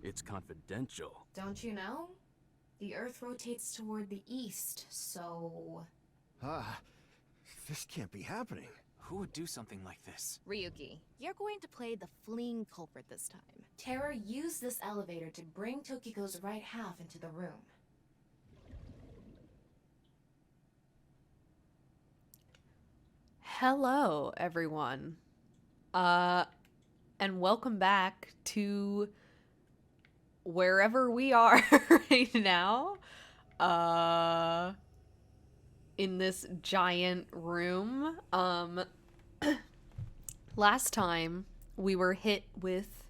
It's confidential. Don't you know? The Earth rotates toward the east, so... Ah, this can't be happening. Who would do something like this? Ryuki, you're going to play the fleeing culprit this time. Terra used this elevator to bring Tokiko's right half into the room. Hello, everyone. And welcome back to wherever we are right now. In this giant room. Last time we were hit with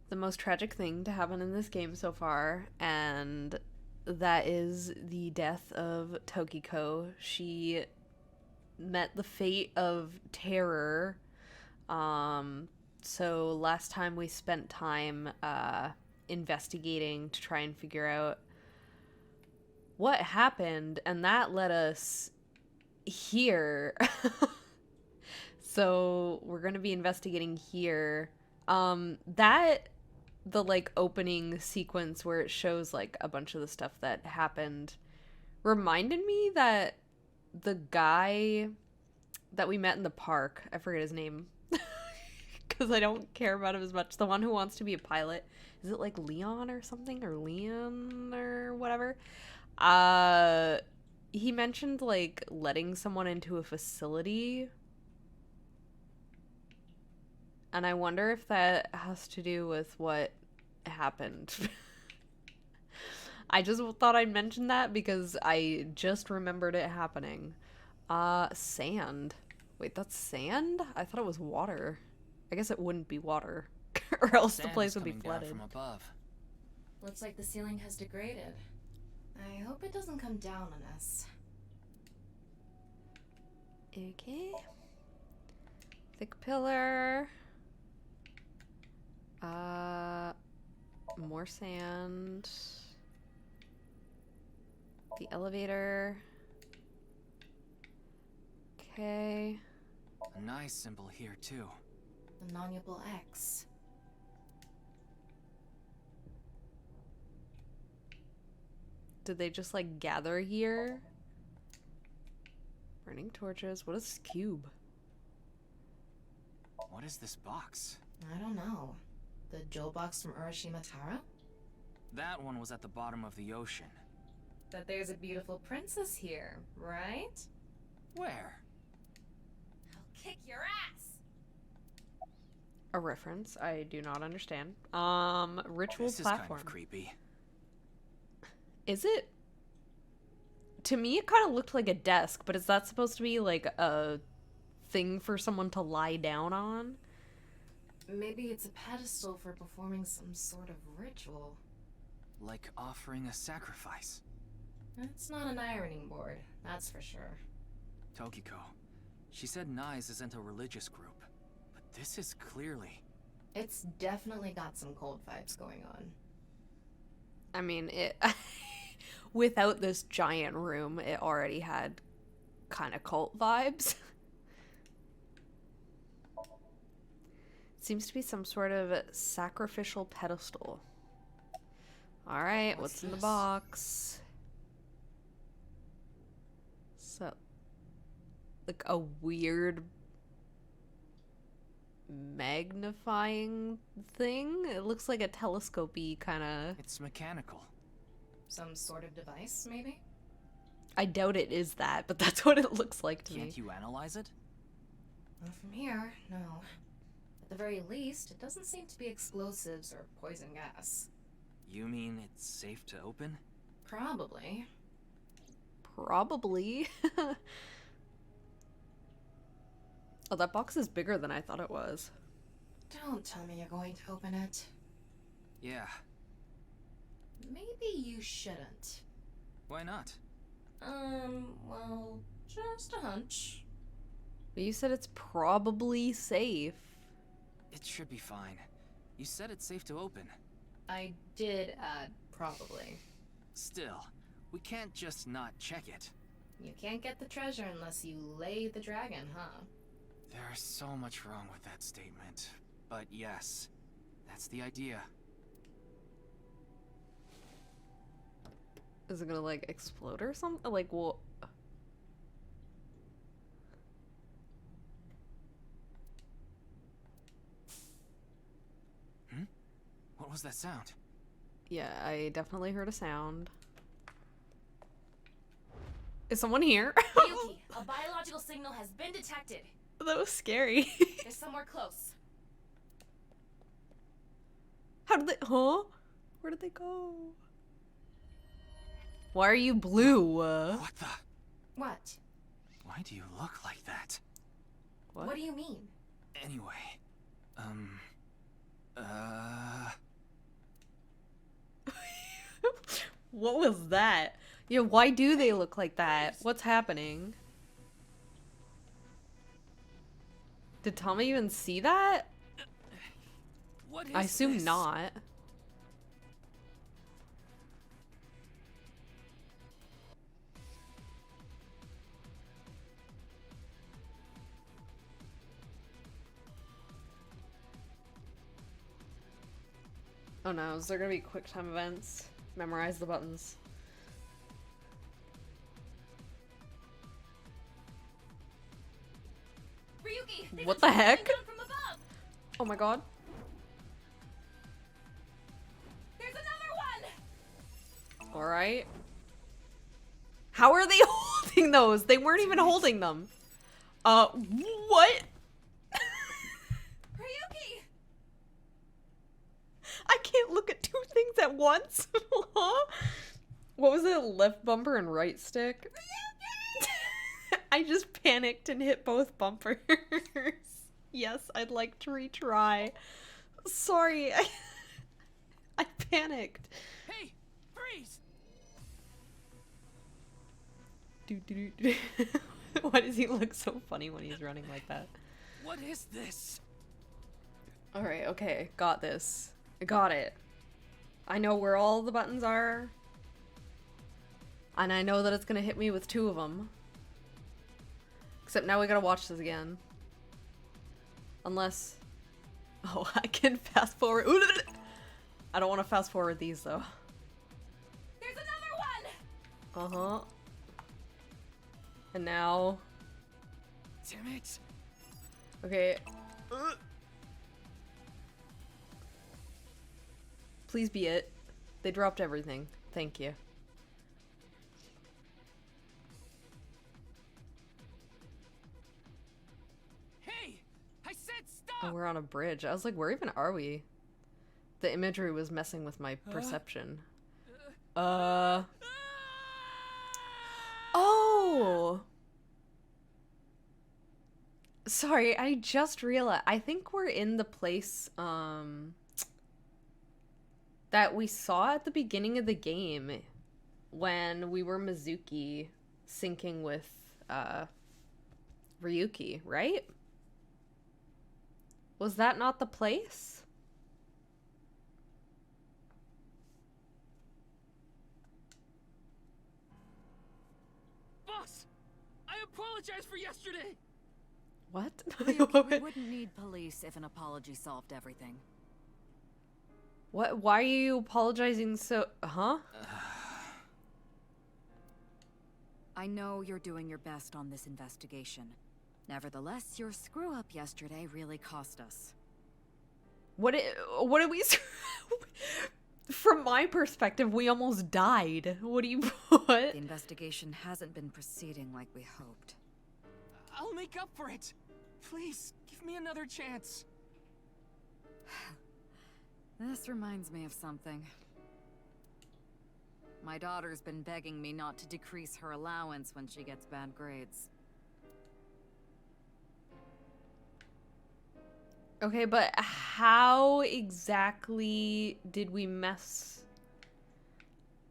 the most tragic thing to happen in this game so far, and that is the death of Tokiko. She met the fate of terror. So last time we spent time investigating to try and figure out what happened, and that led us here. So we're gonna be investigating here. The like opening sequence where it shows like a bunch of the stuff that happened reminded me that the guy that we met in the park, I forget his name because I don't care about him as much, the one who wants to be a pilot, is it like Leon or something, or Leon or whatever? He mentioned like letting someone into a facility, and I wonder if that has to do with what happened. I just thought I'd mention that because I just remembered it happening. Sand. Wait, that's sand? I thought it was water. I guess it wouldn't be water, or else the place would be flooded. From above. Looks like the ceiling has degraded. I hope it doesn't come down on us. Okay. Thick pillar. More sand. The elevator. Okay. A nice symbol here, too. The non-nuable X. Did they just like gather here? Burning torches. What is this cube? What is this box? I don't know. The jewel box from Urashima Tara? That one was at the bottom of the ocean. But there's a beautiful princess here, right? Where? I'll kick your ass! A reference I do not understand. Ritual This is platform. kind of creepy. Is it? To me, it kind of looked like a desk, but is that supposed to be like a thing for someone to lie down on? Maybe it's a pedestal for performing some sort of ritual. Like offering a sacrifice. It's not an ironing board, that's for sure. Tokiko. She said NICE isn't a religious group, but this is clearly... It's definitely got some cold vibes going on. I mean, it without this giant room, it already had kind of cult vibes. Seems to be some sort of sacrificial pedestal. Alright, what's in the box? So, like a weird magnifying thing? It looks like a telescopy kind of... It's mechanical. Some sort of device, maybe? I doubt it is that, but that's what it looks like to me. Can't you analyze it? Not from here, no. At the very least, it doesn't seem to be explosives or poison gas. You mean it's safe to open? Probably. Probably. Oh, that box is bigger than I thought it was. Don't tell me you're going to open it. Yeah. Maybe you shouldn't. Why not? Well, just a hunch. But you said it's probably safe. It should be fine. You said it's safe to open. I did add probably. Still, we can't just not check it. You can't get the treasure unless you lay the dragon, huh? There's so much wrong with that statement. But yes, that's the idea. Is it gonna, like, explode or something? Like, what? What was that sound? Yeah, I definitely heard a sound. Is someone here? Ryuki, a biological signal has been detected. That was scary. They're somewhere close. How did they? Huh? Where did they go? Why are you blue? What the? What? Why do you look like that? What do you mean? Anyway, What was that? Yeah, why do they look like that? What's happening? Did Tama even see that? what is I assume this? not. Oh no, is there gonna be quick time events? Memorize the buttons. Ryuki, there's What a the trap heck? coming down from above. Oh my god. There's another one. Alright. How are they holding those? They weren't even holding them. What? Ryuki. I can't look at two things at once. Huh? What was it? Left bumper and right stick? I just panicked and hit both bumpers. Yes, I'd like to retry. Sorry, I panicked. Hey, freeze! Why does he look so funny when he's running like that? What is this? Alright, okay, got this. I got it. I know where all the buttons are. And I know that it's gonna hit me with two of them. Except now we gotta watch this again. Unless... Oh, I can fast forward. I don't want to fast forward these though. There's another one. Uh-huh. And now... Damn it! Okay. Please be it. They dropped everything. Thank you. Hey! I said stop! Oh, we're on a bridge. I was like, where even are we? The imagery was messing with my perception. Oh! Sorry, I just realized. I think we're in the place, that we saw at the beginning of the game when we were Mizuki syncing with, Ryuki, right? Was that not the place? Boss! I apologize for yesterday! What? We wouldn't need police if an apology solved everything. What? Why are you apologizing so... Huh? I know you're doing your best on this investigation. Nevertheless, your screw-up yesterday really cost us. What did we... From my perspective, we almost died. What do you... What? The investigation hasn't been proceeding like we hoped. I'll make up for it! Please, give me another chance. This reminds me of something. My daughter's been begging me not to decrease her allowance when she gets bad grades. Okay, but how exactly did we mess...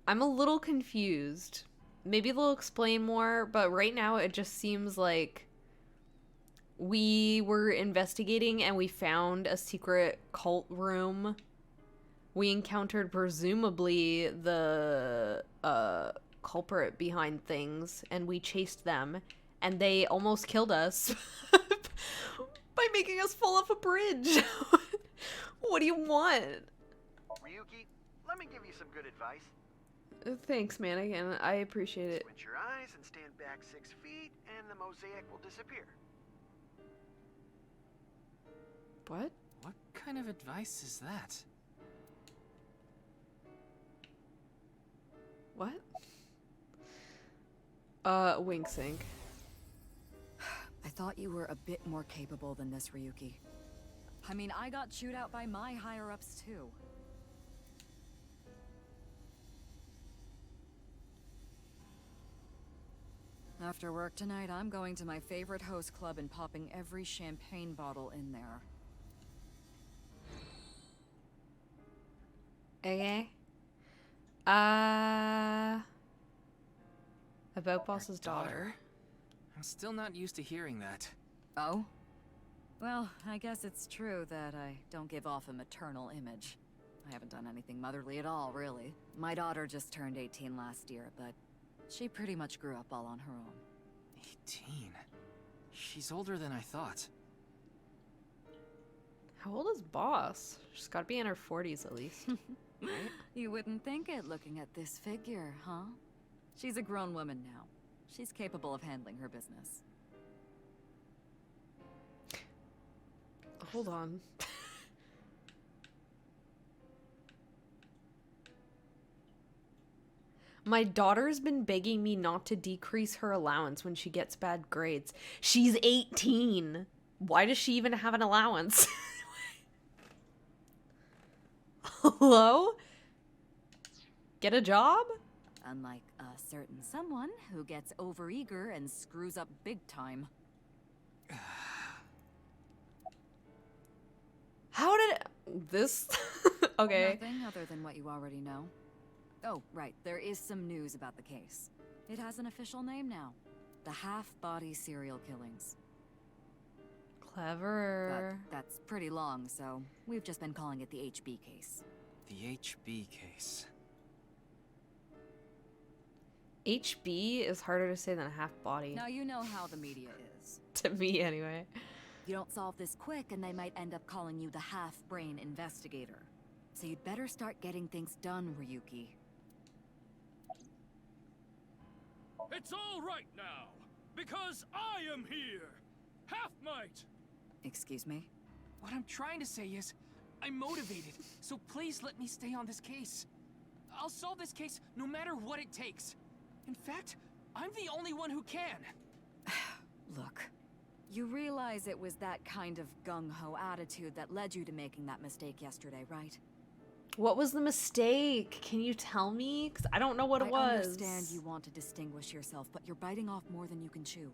I'm a little confused. Maybe they'll explain more, but right now it just seems like we were investigating and we found a secret cult room. We encountered presumably the culprit behind things, and we chased them, and they almost killed us by making us fall off a bridge. What do you want? Ryuki, let me give you some good advice. Thanks, Mannequin. I appreciate it. Squint your eyes and stand back 6 feet, and the mosaic will disappear. What? What kind of advice is that? What? Wink sync. I thought you were a bit more capable than this, Ryuki. I mean, I got chewed out by my higher-ups, too. After work tonight, I'm going to my favorite host club and popping every champagne bottle in there. Okay. About Boss's daughter. I'm still not used to hearing that. Oh? Well, I guess it's true that I don't give off a maternal image. I haven't done anything motherly at all, really. My daughter just turned 18 last year, but she pretty much grew up all on her own. 18? She's older than I thought. How old is Boss? She's gotta be in her 40s at least. Right? You wouldn't think it looking at this figure, huh? She's a grown woman now. She's capable of handling her business. Hold on. My daughter's been begging me not to decrease her allowance when she gets bad grades. She's 18. Why does she even have an allowance? Hello? Get a job? Unlike a certain someone who gets overeager and screws up big time. How did this? Okay. Nothing other than what you already know. Oh, right. There is some news about the case. It has an official name now. The half-body serial killings. Clever. But that's pretty long, so we've just been calling it the HB case. The HB case. HB is harder to say than a half body. Now you know how the media is. To me, anyway. You don't solve this quick and they might end up calling you the half-brain investigator. So you'd better start getting things done, Ryuki. It's all right now, because I am here! Half-might! Excuse me? What I'm trying to say is, I'm motivated, so please let me stay on this case. I'll solve this case no matter what it takes. In fact, I'm the only one who can. Look, you realize it was that kind of gung-ho attitude that led you to making that mistake yesterday, right? What was the mistake? Can you tell me? Because I don't know what it was. I understand you want to distinguish yourself, but you're biting off more than you can chew.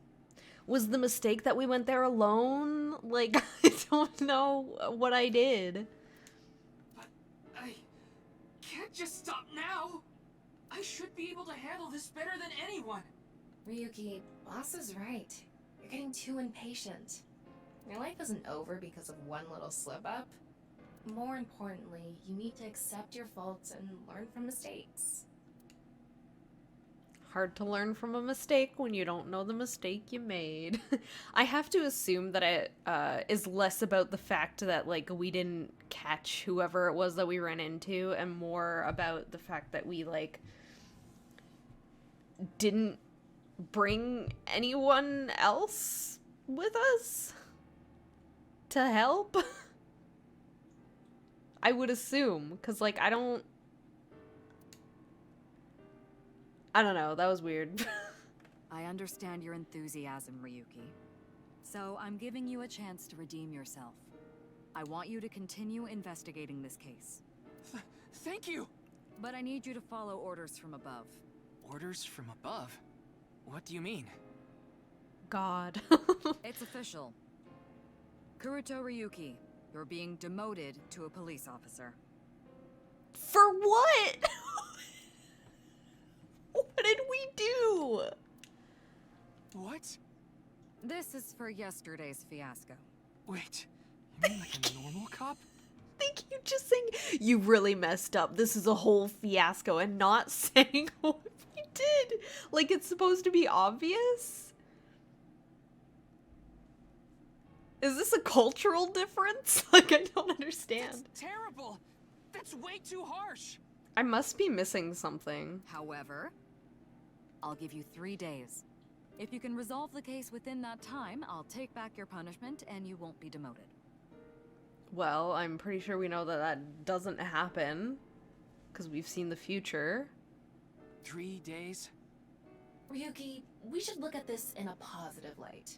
Was the mistake that we went there alone? Like, I don't know what I did. But I can't just stop now. I should be able to handle this better than anyone. Ryuki, Boss is right. You're getting too impatient. Your life isn't over because of one little slip-up. More importantly, you need to accept your faults and learn from mistakes. Hard to learn from a mistake when you don't know the mistake you made. I have to assume that it is less about the fact that, like, we didn't catch whoever it was that we ran into, and more about the fact that we, like, didn't bring anyone else with us to help. I would assume, because, like, I don't know, that was weird. I understand your enthusiasm, Ryuki. So I'm giving you a chance to redeem yourself. I want you to continue investigating this case. Thank you! But I need you to follow orders from above. Orders from above? What do you mean? God. It's official. Kuruto Ryuki, you're being demoted to a police officer. For what? What did we do? What? This is for yesterday's fiasco. Wait, you mean like a normal cop? Think you just saying you really messed up. This is a whole fiasco, and not saying what we did. Like it's supposed to be obvious? Is this a cultural difference? Like I don't understand. That's terrible! That's way too harsh! I must be missing something. However, I'll give you 3 days. If you can resolve the case within that time, I'll take back your punishment and you won't be demoted. Well, I'm pretty sure we know that that doesn't happen, because we've seen the future. 3 days? Ryuki, we should look at this in a positive light.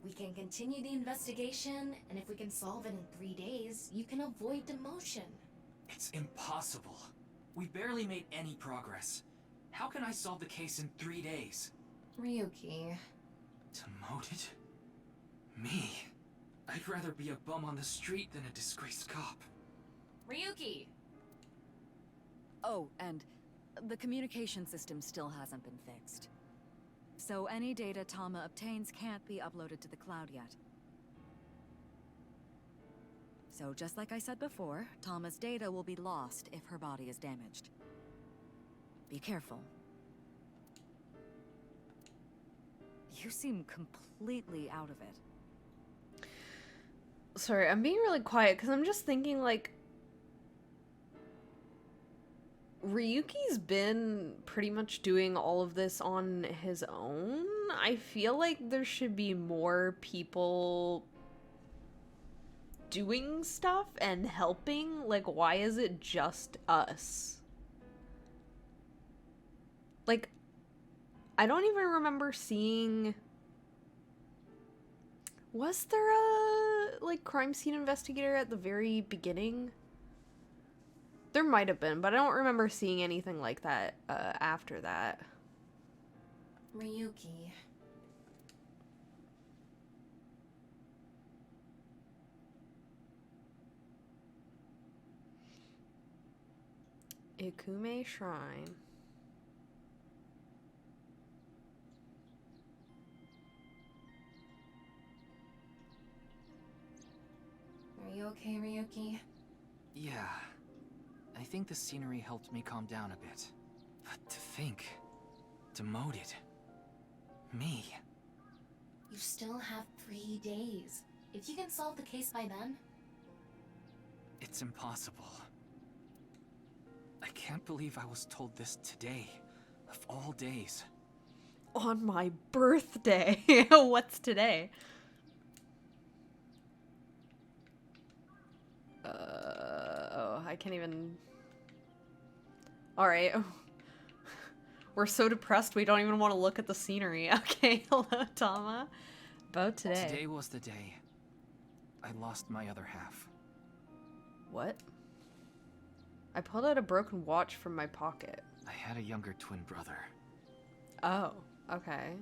We can continue the investigation, and if we can solve it in 3 days, you can avoid demotion. It's impossible. We barely made any progress. How can I solve the case in 3 days? Ryuki. Demoted? Me? I'd rather be a bum on the street than a disgraced cop. Ryuki! Oh, and the communication system still hasn't been fixed. So any data Tama obtains can't be uploaded to the cloud yet. So just like I said before, Tama's data will be lost if her body is damaged. Be careful. You seem completely out of it. Sorry, I'm being really quiet because I'm just thinking, like, Ryuki's been pretty much doing all of this on his own. I feel like there should be more people doing stuff and helping. Like, why is it just us? Like, I don't even remember seeing... Was there a, like, crime scene investigator at the very beginning? There might have been, but I don't remember seeing anything like that after that. Ryuki. Ikume Shrine. Are you okay, Ryuki? Yeah. I think the scenery helped me calm down a bit. But to think... demoted... me... You still have 3 days. If you can solve the case by then... It's impossible. I can't believe I was told this today, of all days. On my birthday. What's today? Oh, I can't even... Alright. We're so depressed we don't even want to look at the scenery. Okay, hello, Tama. About today. Today was the day I lost my other half. What? I pulled out a broken watch from my pocket. I had a younger twin brother. Oh, okay.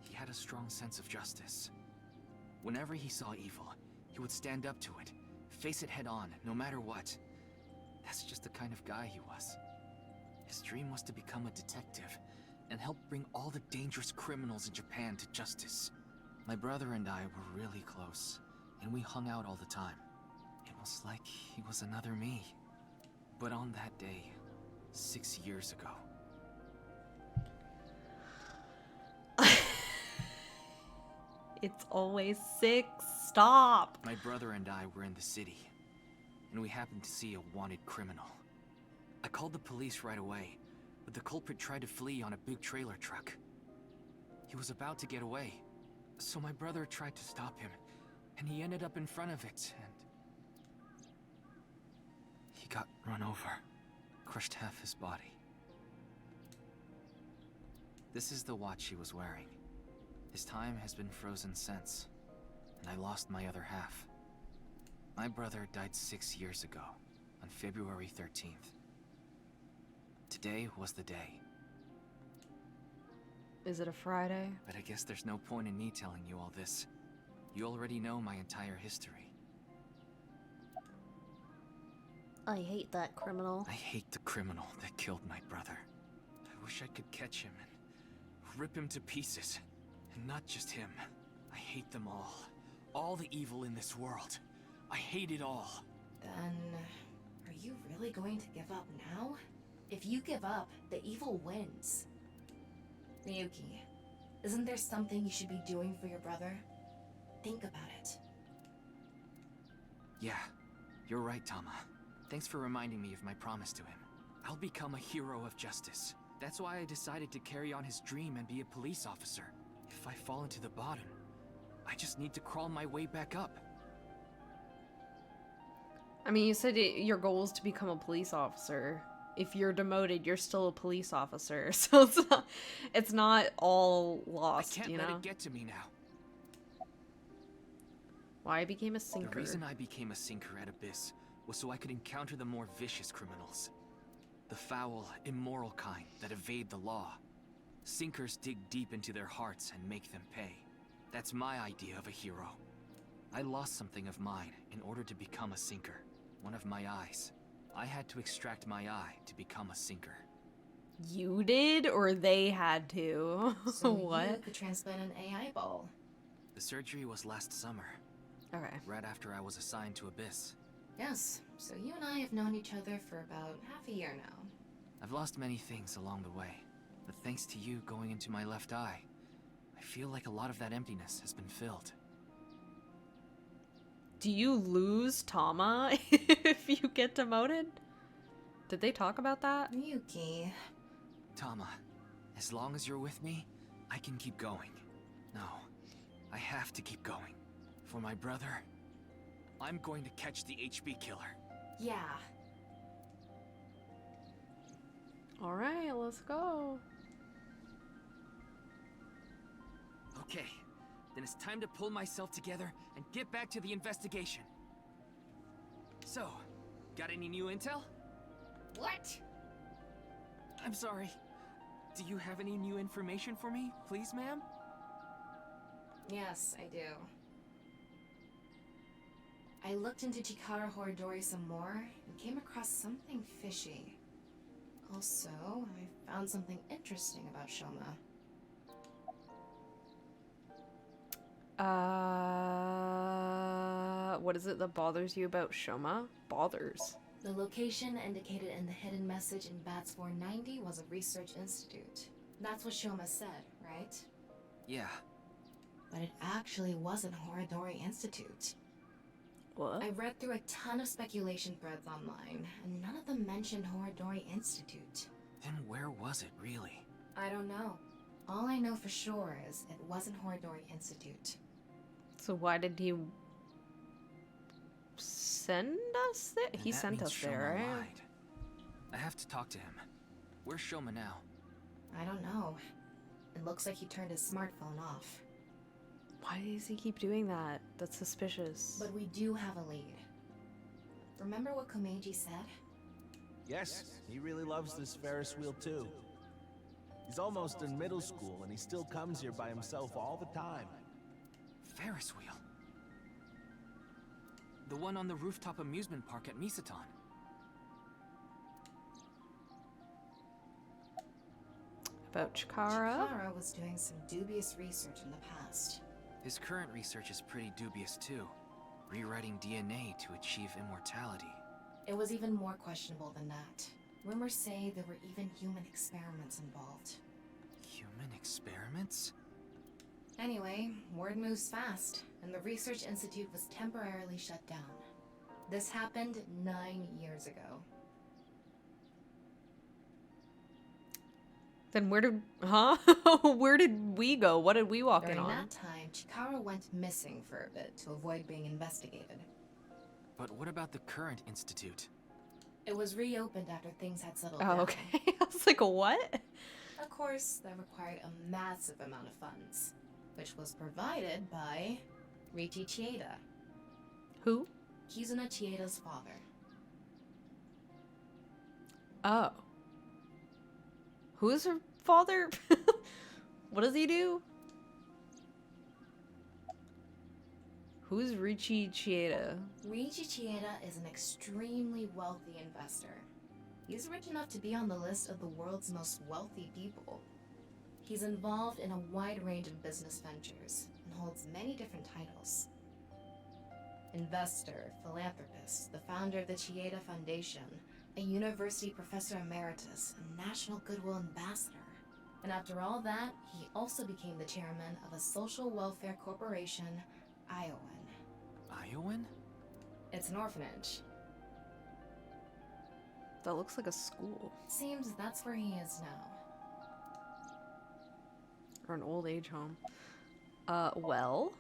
He had a strong sense of justice. Whenever he saw evil, he would stand up to it, face it head on, no matter what. That's just the kind of guy he was. His dream was to become a detective and help bring all the dangerous criminals in Japan to justice. My brother and I were really close, and we hung out all the time. It was like he was another me. But on that day, 6 years ago... It's always 6. Stop! My brother and I were in the city, and we happened to see a wanted criminal. I called the police right away, but the culprit tried to flee on a big trailer truck. He was about to get away, so my brother tried to stop him, and he ended up in front of it, and... he got run over, crushed half his body. This is the watch he was wearing. His time has been frozen since, and I lost my other half. My brother died 6 years ago, on February 13th. Today was the day. Is it a Friday? But I guess there's no point in me telling you all this. You already know my entire history. I hate that criminal. I hate the criminal that killed my brother. I wish I could catch him and rip him to pieces. And not just him. I hate them all. All the evil in this world. I hate it all. Then... are you really going to give up now? If you give up, the evil wins. Ryuki, isn't there something you should be doing for your brother? Think about it. Yeah, you're right, Tama. Thanks for reminding me of my promise to him. I'll become a hero of justice. That's why I decided to carry on his dream and be a police officer. If I fall into the bottom, I just need to crawl my way back up. I mean, you said your goal is to become a police officer. If you're demoted, you're still a police officer. So it's not all lost, I can't you let know? it get to me now. Why I became a sinker. The reason I became a sinker at ABIS was so I could encounter the more vicious criminals. The foul, immoral kind that evade the law. Sinkers dig deep into their hearts and make them pay. That's my idea of a hero. I lost something of mine in order to become a sinker. One of my eyes. I had to extract my eye to become a sinker. You did, or they had to? So What? you could transplant an AI ball. The surgery was last summer, Okay. right after I was assigned to ABIS. Yes, so you and I have known each other for about half a year now. I've lost many things along the way, but thanks to you going into my left eye, I feel like a lot of that emptiness has been filled. Do you lose Tama if you get demoted? Did they talk about that? Ryuki. Tama, as long as you're with me, I can keep going. No, I have to keep going. For my brother, I'm going to catch the HB killer. Yeah. Alright, let's go. Okay, then it's time to pull myself together and get back to the investigation. So, got any new intel? What? I'm sorry. Do you have any new information for me, please, ma'am? Yes, I do. I looked into Chikara Horidori some more and came across something fishy. Also, I found something interesting about Shoma. What is it that bothers you about Shoma? Bothers. The location indicated in the hidden message in BATS 490 was a research institute. That's what Shoma said, right? Yeah, But it actually wasn't Horidori Institute. What? I read through a ton of speculation threads online, and none of them mentioned Horidori Institute. then where was it really? I don't know. All I know for sure is it wasn't Horidori Institute. So why did he send us there? Then He that sent means us there, Shoma right? lied. I have to talk to him. Where's Shoma now? I don't know. It looks like he turned his smartphone off. Why does he keep doing that? That's suspicious. But we do have a lead. Remember what Komeiji said? Yes, he really loves this Ferris wheel too. He's almost in middle school and he still comes here by himself all the time. Ferris wheel. The one on the rooftop amusement park at Misaton. About Chikara? Chikara was doing some dubious research in the past. His current research is pretty dubious too. Rewriting DNA to achieve immortality. It was even more questionable than that. Rumors say there were even human experiments involved. Human experiments? Anyway, word moves fast, and the Research Institute was temporarily shut down. This happened 9 years ago. Then where did... Huh? Where did we go? What did we walk in During on? that time, Chikara went missing for a bit to avoid being investigated. But what about the current institute? It was reopened after things had settled Oh, down. okay. I was like, what? Of course, that required a massive amount of funds, which was provided by Riichi Chieda, Who? Kizuna Chieda's father. Oh. Who's her father? What does he do? Who's Riichi Chieda? Riichi Chieda is an extremely wealthy investor. He's rich enough to be on the list of the world's most wealthy people. He's involved in a wide range of business ventures and holds many different titles. Investor, philanthropist, the founder of the Chieda Foundation, a university professor emeritus, and national goodwill ambassador. And after all that, he also became the chairman of a social welfare corporation, Iowan. Iowan? It's an orphanage. That looks like a school. Seems that's where he is now. Or an old age home. Well?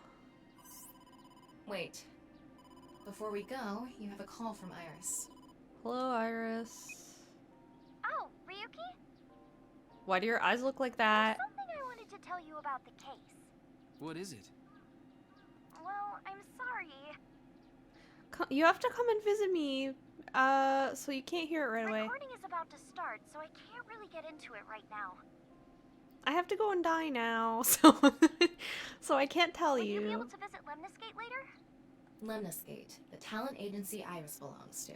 Wait. Before we go, you have a call from Iris. Hello, Iris. Oh, Ryuki? Why do your eyes look like that? Something I wanted to tell you about the case. What is it? Well, I'm sorry. You have to come and visit me. So you can't hear it right away. Recording is about to start, so I can't really get into it right now. I have to go and die now, so I can't tell Will you be you. able to visit Lemnisgate later? Lemnisgate, the talent agency Iris belongs to.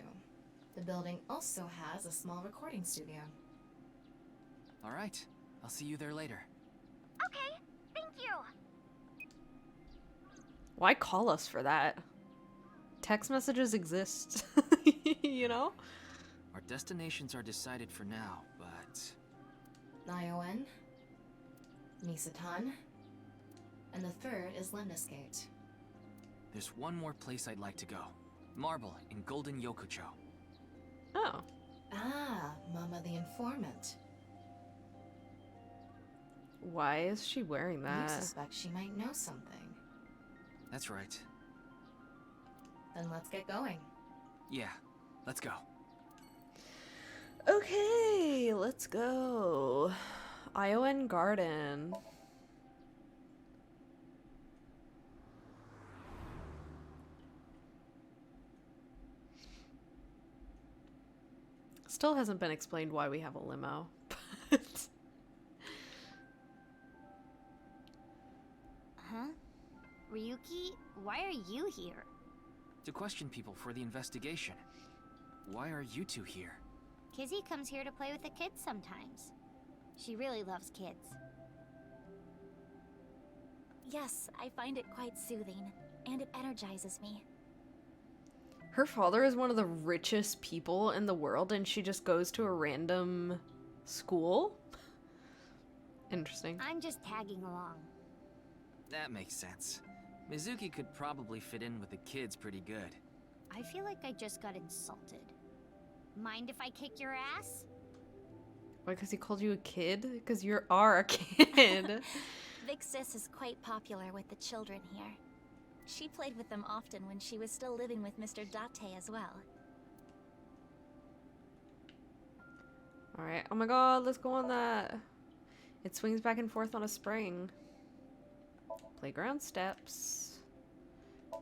The building also has a small recording studio. All right. I'll see you there later. Okay, thank you. Why call us for that? Text messages exist, you know? Our destinations are decided for now, but... Ion, Misatan, and the third is Lemnisgate. there's one more place I'd like to go. Marble in Golden Yokucho. Oh. Ah, Mama the Informant. Why is she wearing You that? suspect she might know something. That's right. Then let's get going. Yeah, let's go. Okay, let's go. Ion Garden. Still hasn't been explained why we have a limo. But Huh? Ryuki, why are you here? To question people for the investigation. Why are you two here? Kizzy comes here to play with the kids sometimes. She really loves kids. Yes, I find it quite soothing, and it energizes me. her father is one of the richest people in the world and she just goes to a random school? Interesting. I'm just tagging along. That makes sense. Mizuki could probably fit in with the kids pretty good. I feel like I just got insulted. Mind if I kick your ass? Why, because he called you a kid? Because you are a kid. Vic Sis is quite popular with the children here. She played with them often when she was still living with Mr. Date as well. Alright, oh my god, let's go on that. It swings back and forth on a spring. Playground steps.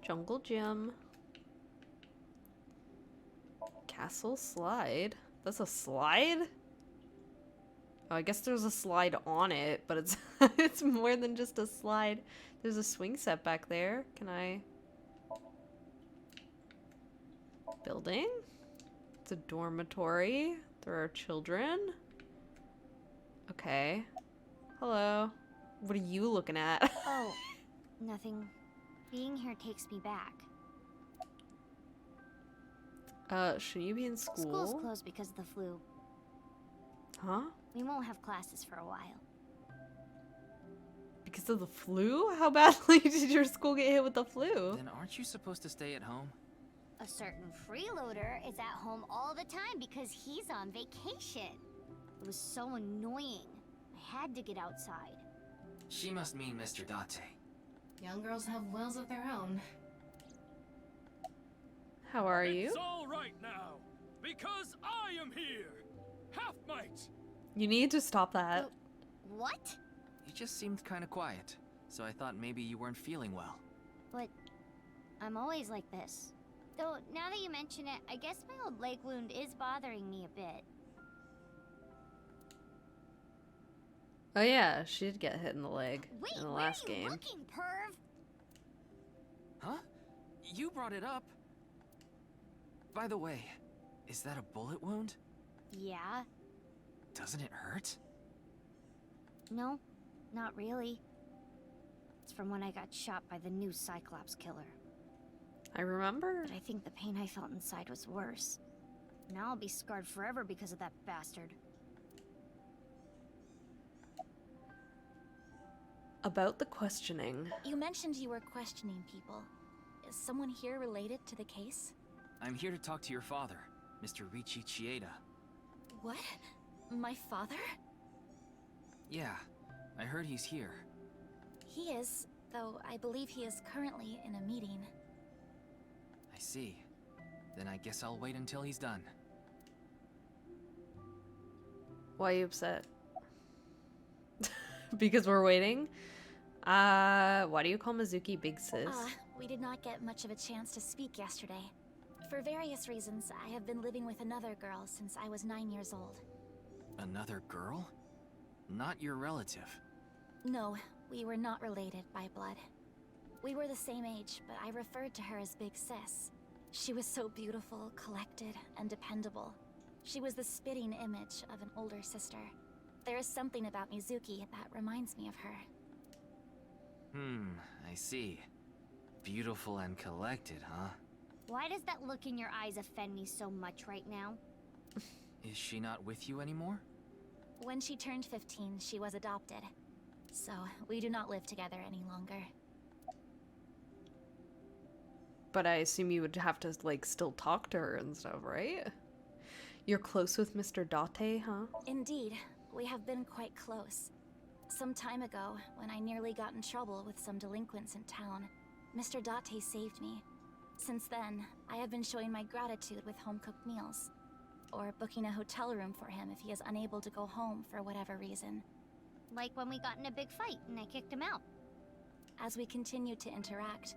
Jungle gym. Castle slide. That's a slide? Oh, I guess there's a slide on it, but it's it's more than just a slide. There's a swing set back there. Can I... Building? It's a dormitory. There are children. Okay. Hello. What are you looking at? Oh, nothing. Being here takes me back. Should you be in school? School's closed because of the flu. Huh? We won't have classes for a while. Because of the flu? How badly did your school get hit with the flu? Then aren't you supposed to stay at home? A certain freeloader is at home all the time because he's on vacation. It was so annoying. I had to get outside. She must mean Mr. Date. Young girls have wills of their own. How are you? It's all right now, because I am here. Half-mite. You need to stop that. What? You just seemed kind of quiet, so I thought maybe you weren't feeling well. But I'm always like this. Though, now that you mention it, I guess my old leg wound is bothering me a bit. Oh yeah, she did get hit in the leg Wait, in the where last are you game. looking, perv? Huh? You brought it up. By the way, is that a bullet wound? Yeah. Doesn't it hurt? No, not really. It's from when I got shot by the new Cyclops killer. I remember. But I think the pain I felt inside was worse. Now I'll be scarred forever because of that bastard. About the questioning. You mentioned you were questioning people. Is someone here related to the case? I'm here to talk to your father, Mr. Riichi Chieda. What? My father? Yeah, I heard he's here. He is, though I believe he is currently in a meeting. I see. Then I guess I'll wait until he's done. Why are you upset? Because we're waiting? Why do you call Mizuki Big Sis? We did not get much of a chance to speak yesterday. For various reasons, I have been living with another girl since I was 9 years old. Another girl? Not your relative. No, we were not related by blood. We were the same age, but I referred to her as Big Sis. She was so beautiful, collected, and dependable. She was the spitting image of an older sister. There is something about Mizuki that reminds me of her. I see. Beautiful and collected, huh? Why does that look in your eyes offend me so much right now? Is she not with you anymore? When she turned 15, she was adopted. So, we do not live together any longer. But I assume you would have to, like, still talk to her and stuff, right? You're close with Mr. Date, huh? Indeed, we have been quite close. Some time ago, when I nearly got in trouble with some delinquents in town, Mr. Date saved me. Since then, I have been showing my gratitude with home-cooked meals, or booking a hotel room for him if he is unable to go home for whatever reason. Like when we got in a big fight and I kicked him out. As we continue to interact,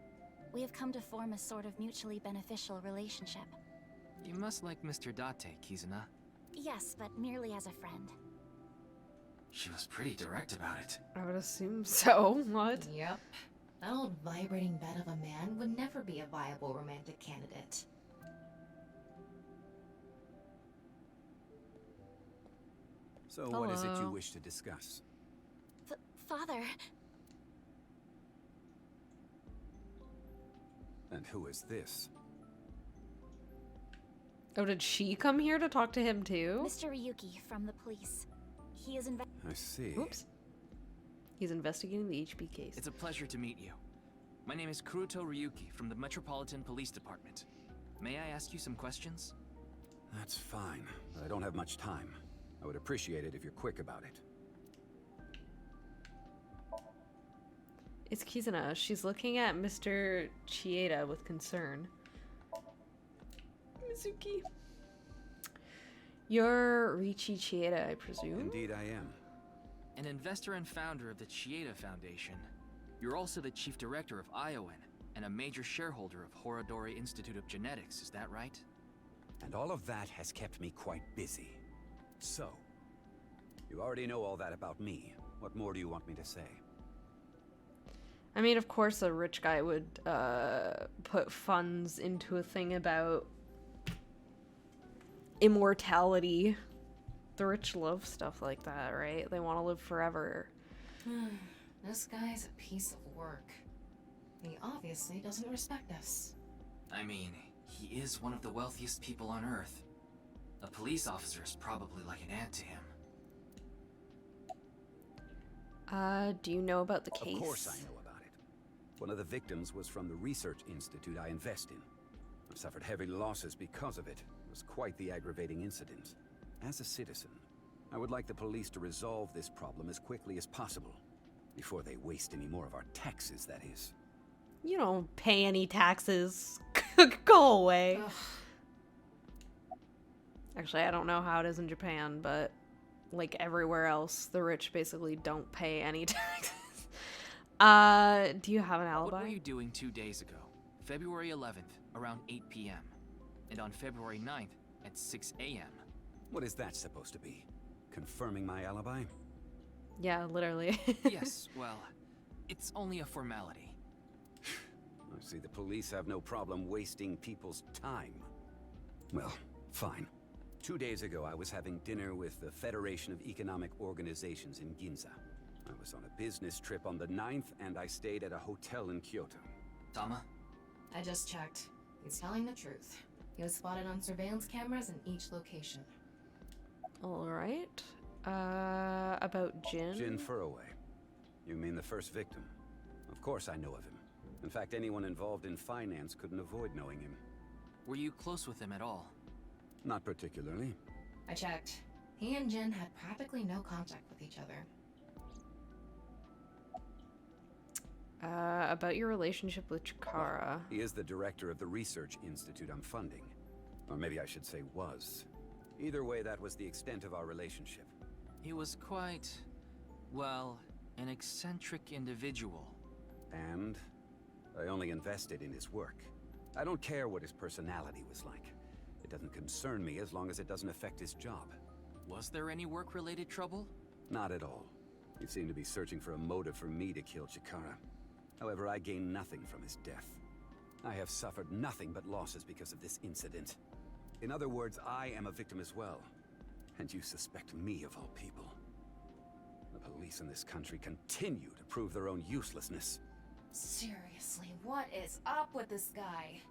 we have come to form a sort of mutually beneficial relationship. You must like Mr. Date, Kizuna. Yes, but merely as a friend. She was pretty direct about it. I would assume so. What? Yep. That old vibrating bed of a man would never be a viable romantic candidate. So what is it you wish to discuss? Father. And who is this? Oh, did she come here to talk to him too? Mr. Ryuki from the police. He is I see. Oops. He's investigating the HB case. It's a pleasure to meet you. My name is Kuruto Ryuki from the Metropolitan Police Department. May I ask you some questions? That's fine, but I don't have much time. I would appreciate it if you're quick about it. It's Kizuna. She's looking at Mr. Chieda with concern. Mizuki. You're Riichi Chieda, I presume? Indeed I am. An investor and founder of the Chieda Foundation. You're also the chief director of ION and a major shareholder of Horodori Institute of Genetics, is that right? And all of that has kept me quite busy. So, you already know all that about me. What more do you want me to say? I mean, of course a rich guy would put funds into a thing about immortality. The rich love stuff like that, right? They want to live forever. This guy's a piece of work. He obviously doesn't respect us. I mean, he is one of the wealthiest people on Earth. A police officer is probably like an ant to him. Do you know about the case? Of course I know about it. One of the victims was from the research institute I invest in. I've suffered heavy losses because of it. It was quite the aggravating incident. As a citizen, I would like the police to resolve this problem as quickly as possible. Before they waste any more of our taxes, that is. You don't pay any taxes. Go away. Ugh. Actually, I don't know how it is in Japan, but like everywhere else, the rich basically don't pay any taxes. Do you have an alibi? What were you doing 2 days ago? February 11th, around 8 p.m. And on February 9th, at 6 a.m. What is that supposed to be? Confirming my alibi? Yeah, literally. Yes, well, it's only a formality. I see the police have no problem wasting people's time. Well, fine. 2 days ago, I was having dinner with the Federation of Economic Organizations in Ginza. I was on a business trip on the 9th, and I stayed at a hotel in Kyoto. Tama? I just checked. He's telling the truth. He was spotted on surveillance cameras in each location. Alright. About Jin? Jin Furroway. You mean the first victim? Of course I know of him. In fact, anyone involved in finance couldn't avoid knowing him. Were you close with him at all? Not particularly. I checked. He and Jin had practically no contact with each other. About your relationship with Chikara. He is the director of the research institute I'm funding. Or maybe I should say was. Either way, that was the extent of our relationship. He was quite, well, an eccentric individual. And I only invested in his work. I don't care what his personality was like. It doesn't concern me as long as it doesn't affect his job. Was there any work-related trouble? Not at all. He seemed to be searching for a motive for me to kill Chikara. However, I gained nothing from his death. I have suffered nothing but losses because of this incident. In other words, I am a victim as well. And you suspect me of all people. The police in this country continue to prove their own uselessness. Seriously, what is up with this guy?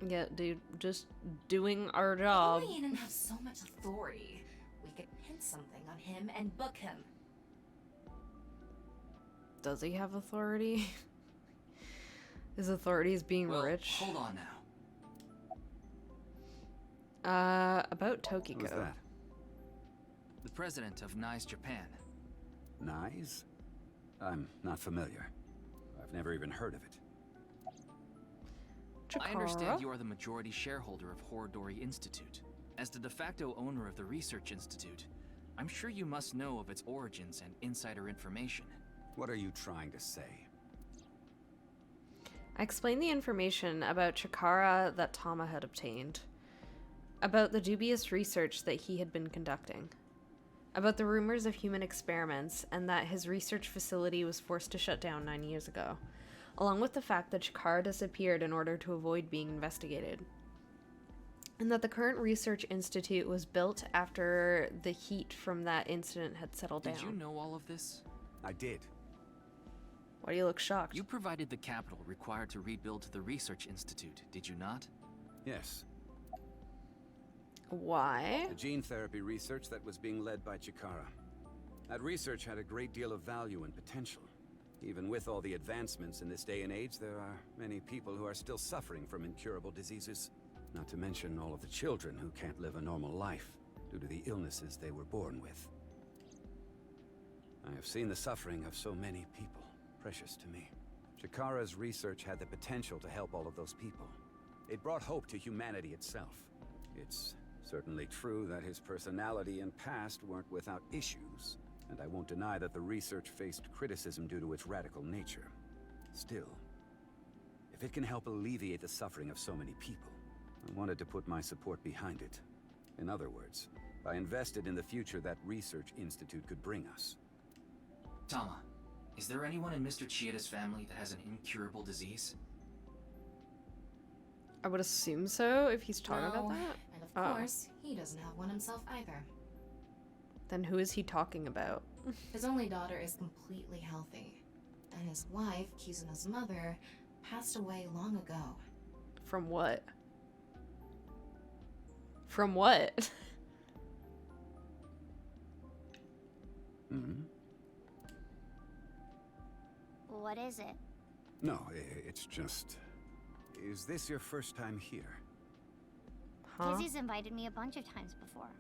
Yeah, dude, just doing our job. If only he didn't have so much authority. We could pin something on him and book him. Does he have authority? His authority is being rich. Hold on now. About Tokiko. Who's that? The president of NICE Japan. NICE? I'm not familiar. I've never even heard of it. I understand you are the majority shareholder of Horodori Institute. As the de facto owner of the Research Institute, I'm sure you must know of its origins and insider information. What are you trying to say? I explained the information about Chikara that Tama had obtained. About the dubious research that he had been conducting. About the rumors of human experiments and that his research facility was forced to shut down 9 years ago. Along with the fact that Chikara disappeared in order to avoid being investigated. And that the current research institute was built after the heat from that incident had settled down. Did you know all of this? I did. Why do you look shocked? You provided the capital required to rebuild the research institute, did you not? Yes. Why? The gene therapy research that was being led by Chikara. That research had a great deal of value and potential. Even with all the advancements in this day and age, there are many people who are still suffering from incurable diseases. Not to mention all of the children who can't live a normal life due to the illnesses they were born with. I have seen the suffering of so many people, precious to me. Chikara's research had the potential to help all of those people. It brought hope to humanity itself. It's certainly true that his personality and past weren't without issues, and I won't deny that the research faced criticism due to its radical nature. Still, if it can help alleviate the suffering of so many people, I wanted to put my support behind it. In other words, I invested in the future that research institute could bring us. Tama, is there anyone in Mr. Chieda's family that has an incurable disease? I would assume so if he's talking about that. And of course, he doesn't have one himself either. Then who is he talking about? His only daughter is completely healthy. And his wife, Kizuna's mother, passed away long ago. From what? From what? Mm-hmm. What is it? No, it's just... Is this your first time here? Huh? Kizzy's invited me a bunch of times before.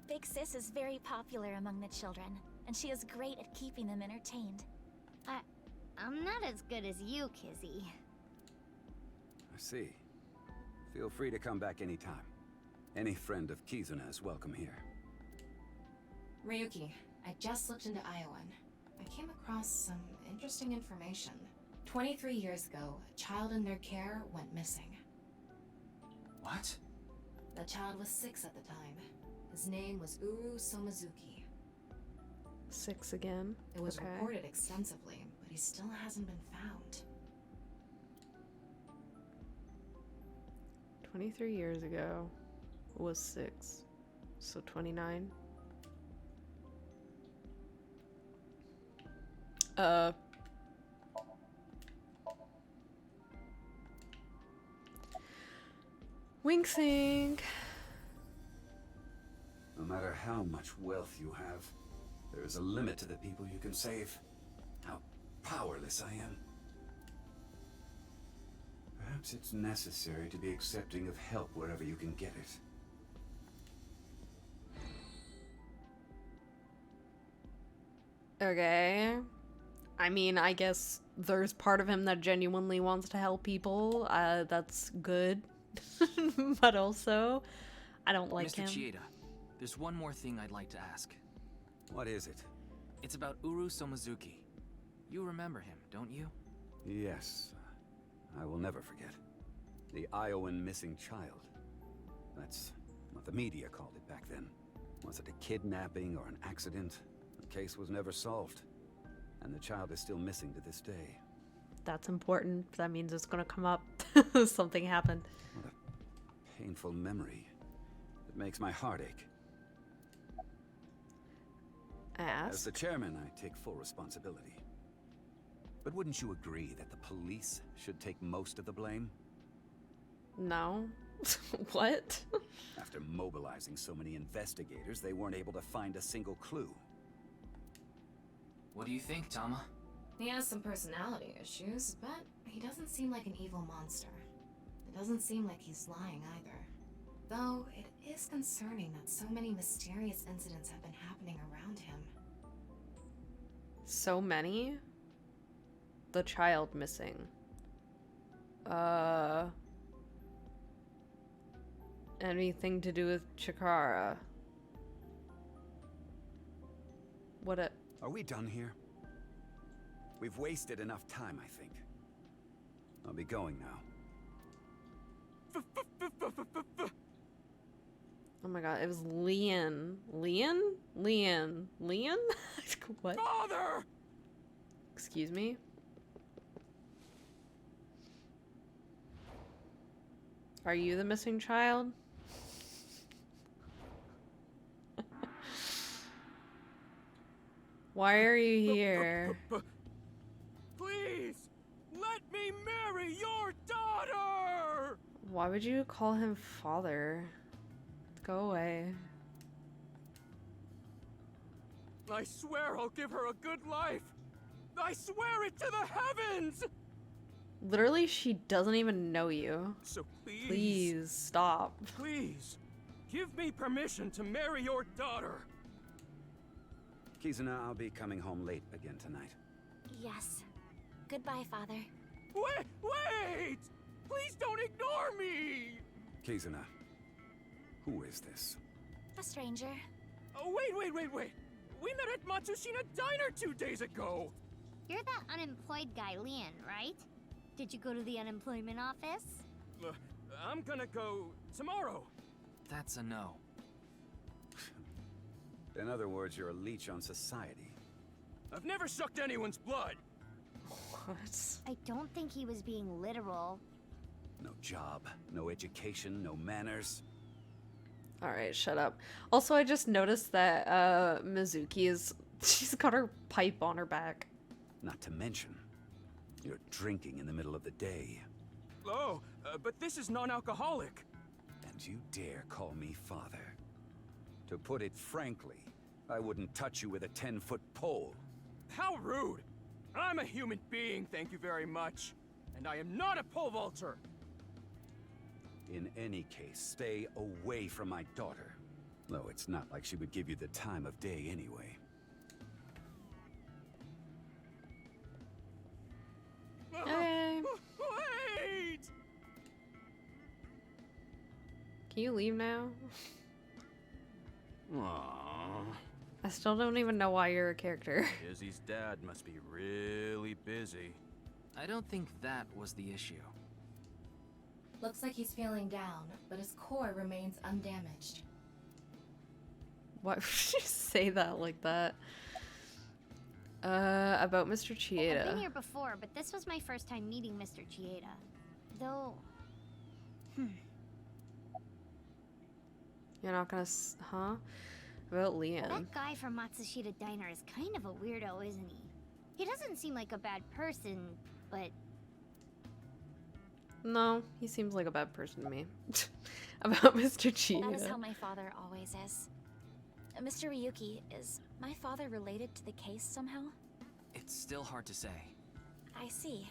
Big Sis is very popular among the children, and she is great at keeping them entertained. I'm not as good as you, Kizzy. I see. Feel free to come back anytime. Any friend of Kizuna is welcome here. Ryuki, I just looked into Iowan. I came across some interesting information. 23 years ago, a child in their care went missing. What? The child was 6 at the time. His name was Uru Somazuki. 6 again? It was Okay. reported extensively, but he still hasn't been found. 23 years ago was 6. So 29. Wink sync. No matter how much wealth you have, there is a limit to the people you can save. How powerless I am. Perhaps it's necessary to be accepting of help wherever you can get it. Okay. I mean, I guess there's part of him that genuinely wants to help people. That's good. But also, I don't like Mr. him. Chieda, there's one more thing I'd like to ask. What is it? It's about Uru Somazuki. You remember him, don't you? Yes. I will never forget. The Iowan missing child. That's what the media called it back then. Was it a kidnapping or an accident? The case was never solved. And the child is still missing to this day. That's important. That means it's gonna come up. Something happened. What a painful memory. It makes my heart ache. As the chairman, I take full responsibility. But wouldn't you agree that the police should take most of the blame? No. What? After mobilizing so many investigators, they weren't able to find a single clue. What do you think, Tama? He has some personality issues, but he doesn't seem like an evil monster. It doesn't seem like he's lying either. Though, it is concerning that so many mysterious incidents have been happening around him. So many? The child missing. Anything to do with Chikara? What a... Are we done here? We've wasted enough time, I think. I'll be going now. Oh my god, it was Leon. Leon? Leon? Leon? What? Father! Excuse me? Are you the missing child? Why are you here? Please, let me marry your daughter! Why would you call him father? Go away. I swear I'll give her a good life. I swear it to the heavens! Literally, she doesn't even know you. So please... Please, stop. Please, give me permission to marry your daughter. Kizuna, I'll be coming home late again tonight. Yes. Goodbye, Father. Wait! Please don't ignore me! Kizuna, who is this? A stranger. Oh, wait. We met at Matsushita Diner 2 days ago. You're that unemployed guy, Leon, right? Did you go to the unemployment office? I'm gonna go tomorrow. That's a no. In other words, you're a leech on society. I've never sucked anyone's blood. What? I don't think he was being literal. No job, no education, no manners. Alright, shut up. Also, I just noticed that Mizuki is... She's got her pipe on her back. Not to mention, you're drinking in the middle of the day. Oh, but this is non-alcoholic. And you dare call me father. To put it frankly, I wouldn't touch you with a 10-foot pole. How rude! I'm a human being, thank you very much. And I am not a pole vaulter. In any case, stay away from my daughter. Though it's not like she would give you the time of day anyway. Okay. Wait! Can you leave now? Aww. I still don't even know why you're a character. Izzy's dad must be really busy. I don't think that was the issue. Looks like he's feeling down, but his core remains undamaged. Why would you say that like that? About Mr. Chieda. I've been here before, but this was my first time meeting Mr. Chieda. Though... You're not gonna huh? About Leon. That guy from Matsushita Diner is kind of a weirdo, isn't he? He doesn't seem like a bad person, but... No, he seems like a bad person to me. About Mr. Chieda. That is how my father always is. Mr. Ryuki, is my father related to the case somehow? It's still hard to say. I see.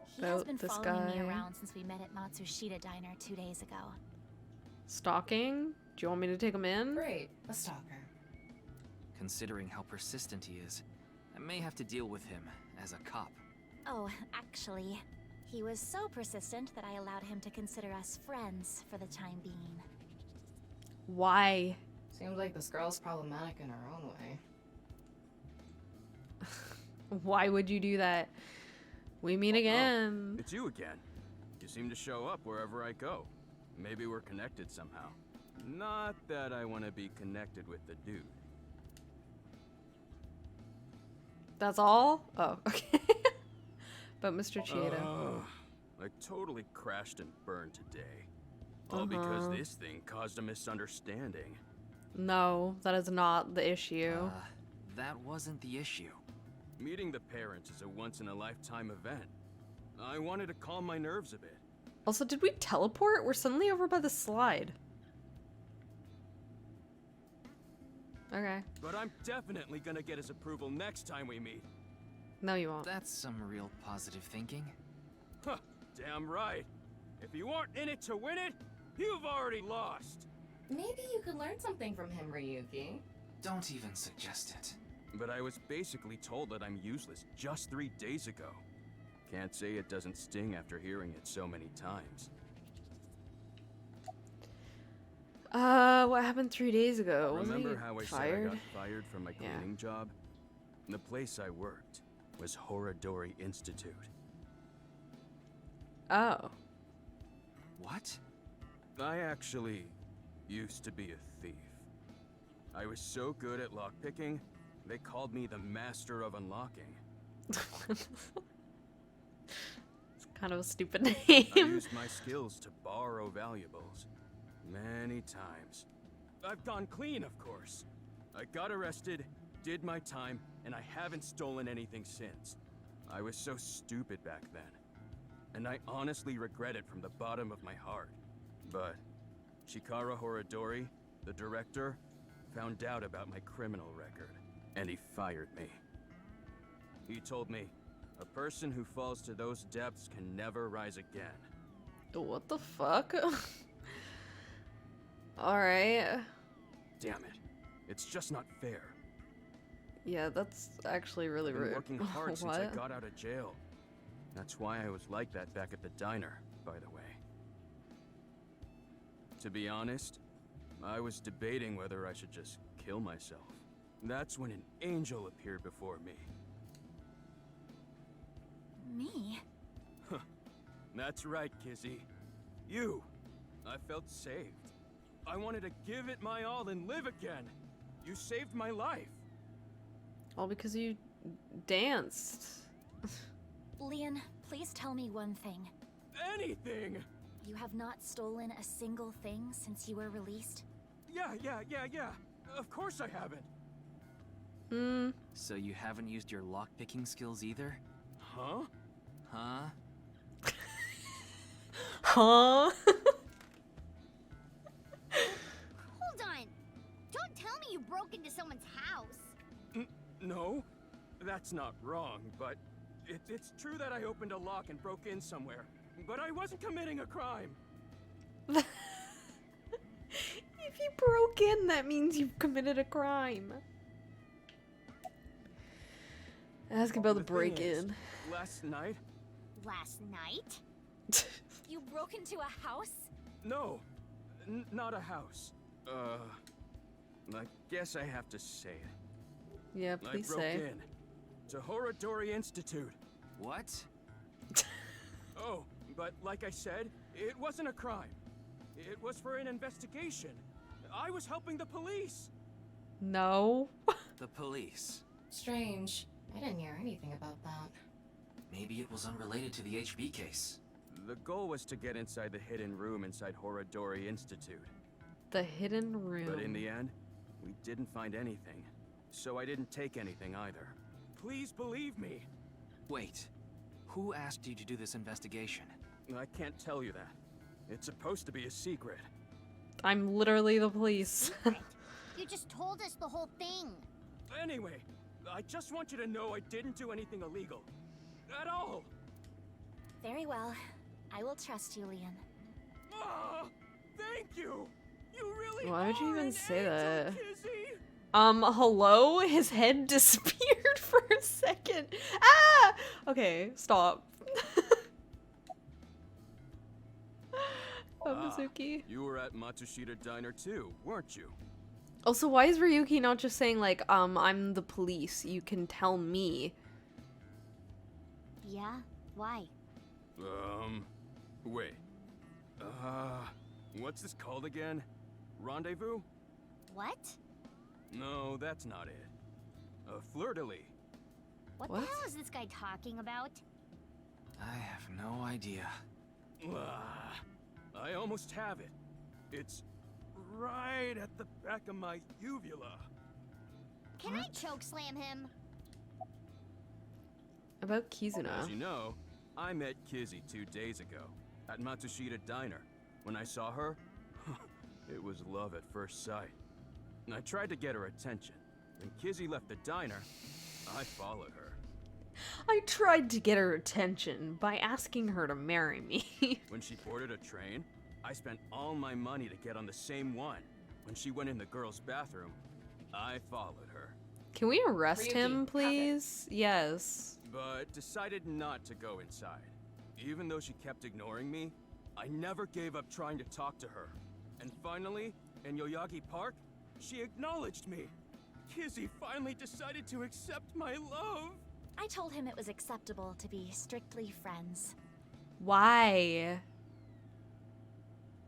He About has been this following me guy. around since we met at Matsushita Diner 2 days ago. Stalking? Do you want me to take him in? Great, a stalker. considering how persistent he is. I may have to deal with him as a cop. Oh, actually, he was so persistent that I allowed him to consider us friends for the time being. Why? Seems like this girl's problematic in her own way. Why would you do that? We meet again. Oh, it's you again. You seem to show up wherever I go. Maybe we're connected somehow. Not that I want to be connected with the dude. That's all? Oh, okay. But Mr. Chieda. I totally crashed and burned today. All because this thing caused a misunderstanding. No, that is not the issue. That wasn't the issue. Meeting the parents is a once-in-a-lifetime event. I wanted to calm my nerves a bit. Also, did we teleport? We're suddenly over by the slide. Okay. But I'm definitely gonna get his approval next time we meet. No, you won't. That's some real positive thinking. Huh, damn right. If you aren't in it to win it, you've already lost. Maybe you could learn something from him, Ryuki. Don't even suggest it. But I was basically told that I'm useless just 3 days ago. Can't say it doesn't sting after hearing it so many times. What happened 3 days ago? Remember how I said I fired? got fired from my cleaning job? The place I worked was Horadori Institute. Oh. What? I actually used to be a thief. I was so good at lockpicking, they called me the Master of Unlocking. It's kind of a stupid name. I used my skills to borrow valuables. Many times. I've gone clean, of course. I got arrested, did my time, and I haven't stolen anything since. I was so stupid back then. And I honestly regret it from the bottom of my heart. But Chikara Horadori, the director, found out about my criminal record, and he fired me. He told me, a person who falls to those depths can never rise again. What the fuck? Alright. Damn it. It's just not fair. Yeah, that's actually really I've been rude. working hard since I What? got out of jail. That's why I was like that back at the diner, by the way. To be honest, I was debating whether I should just kill myself. That's when an angel appeared before me. Me? That's right, Kizzy. You. I felt saved. I wanted to give it my all and live again. You saved my life. All because you danced. Leon, please tell me one thing. Anything! You have not stolen a single thing since you were released? Yeah. Of course I haven't. So you haven't used your lockpicking skills either? Huh? Huh? Huh? Hold on. Don't tell me you broke into someone's house. No, that's not wrong, but it's true that I opened a lock and broke in somewhere. But I wasn't committing a crime. If you broke in, that means you've committed a crime. Ask about the break-in. Last night? Last night? You broke into a house? No, not a house. I guess I have to say it. Yeah, please I broke say. in to Horadori Institute. What? Oh, but like I said, it wasn't a crime. It was for an investigation. I was helping the police. No. The police. Strange. I didn't hear anything about that. Maybe it was unrelated to the HB case. The goal was to get inside the hidden room inside Horadori Institute. The hidden room. But in the end, we didn't find anything. So I didn't take anything either. Please believe me. Wait. Who asked you to do this investigation? I can't tell you that. It's supposed to be a secret. I'm literally the police. You just told us the whole thing. Anyway, I just want you to know I didn't do anything illegal. At all. Very well. I will trust you, Leon. Oh, thank you. You really Why would you are even an say angel, that? Kizzy. Hello? His head disappeared for a second. Ah! Okay, stop. Mizuki. You were at Matsushita Diner too, weren't you? Also, why is Ryuki not just saying, like, I'm the police, you can tell me? Yeah? Why? Wait. What's this called again? Rendezvous? What? No, that's not it. Fleur-de-lis. What the hell is this guy talking about? I have no idea. I almost have it. It's right at the back of my uvula. Can I chokeslam him? About Kizuna. As you know, I met Kizzy 2 days ago at Matsushita Diner. When I saw her, it was love at first sight. And I tried to get her attention. When Kizzy left the diner, I followed her. I tried to get her attention by asking her to marry me. When she boarded a train, I spent all my money to get on the same one. When she went in the girls' bathroom, I followed her. Can we arrest Ryuki, him, please? Yes. But decided not to go inside. Even though she kept ignoring me, I never gave up trying to talk to her. And finally, in Yoyagi Park, she acknowledged me. Kizzy finally decided to accept my love. I told him it was acceptable to be strictly friends. Why?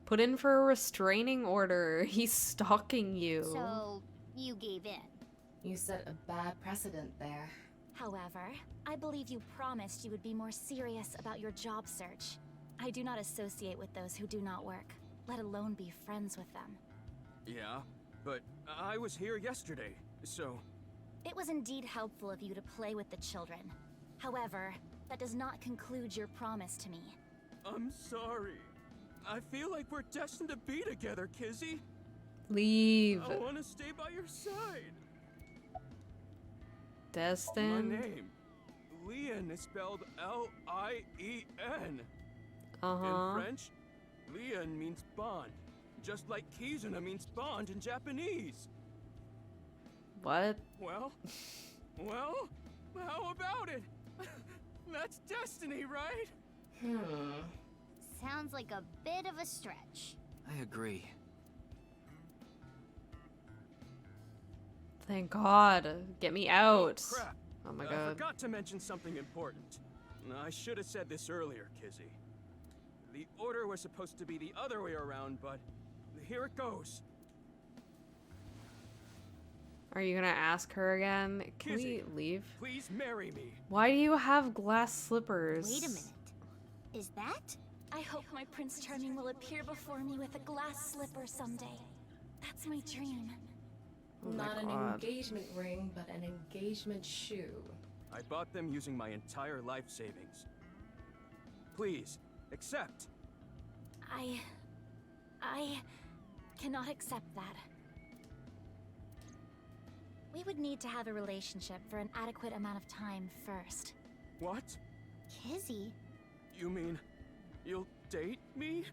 Put in for a restraining order. He's stalking you. So, you gave in. You set a bad precedent there. However, I believe you promised you would be more serious about your job search. I do not associate with those who do not work, let alone be friends with them. Yeah, but I was here yesterday, so... It was indeed helpful of you to play with the children. However, that does not conclude your promise to me. I'm sorry. I feel like we're destined to be together, Kizzy. Leave. I want to stay by your side. Destin. My name, Lien, is spelled L-I-E-N. Uh-huh. In French, Lien means bond, just like Kizuna means bond in Japanese. What? Well, how about it? That's destiny, right? Sounds like a bit of a stretch. I agree. Thank God. Get me out. Oh, crap. Oh my I God. forgot to mention something important. I should have said this earlier, Kizzy. The order was supposed to be the other way around, but here it goes. Are you gonna ask her again? Can Kizzy, we leave? Please marry me. Why do you have glass slippers? Wait a minute. Is that? I hope my Prince Charming will appear before me with a glass slipper someday. That's my dream. Oh my Not an God. engagement ring, but an engagement shoe. I bought them using my entire life savings. Please, accept. I cannot accept that. We would need to have a relationship for an adequate amount of time first. What? Kizzy? You mean you'll date me?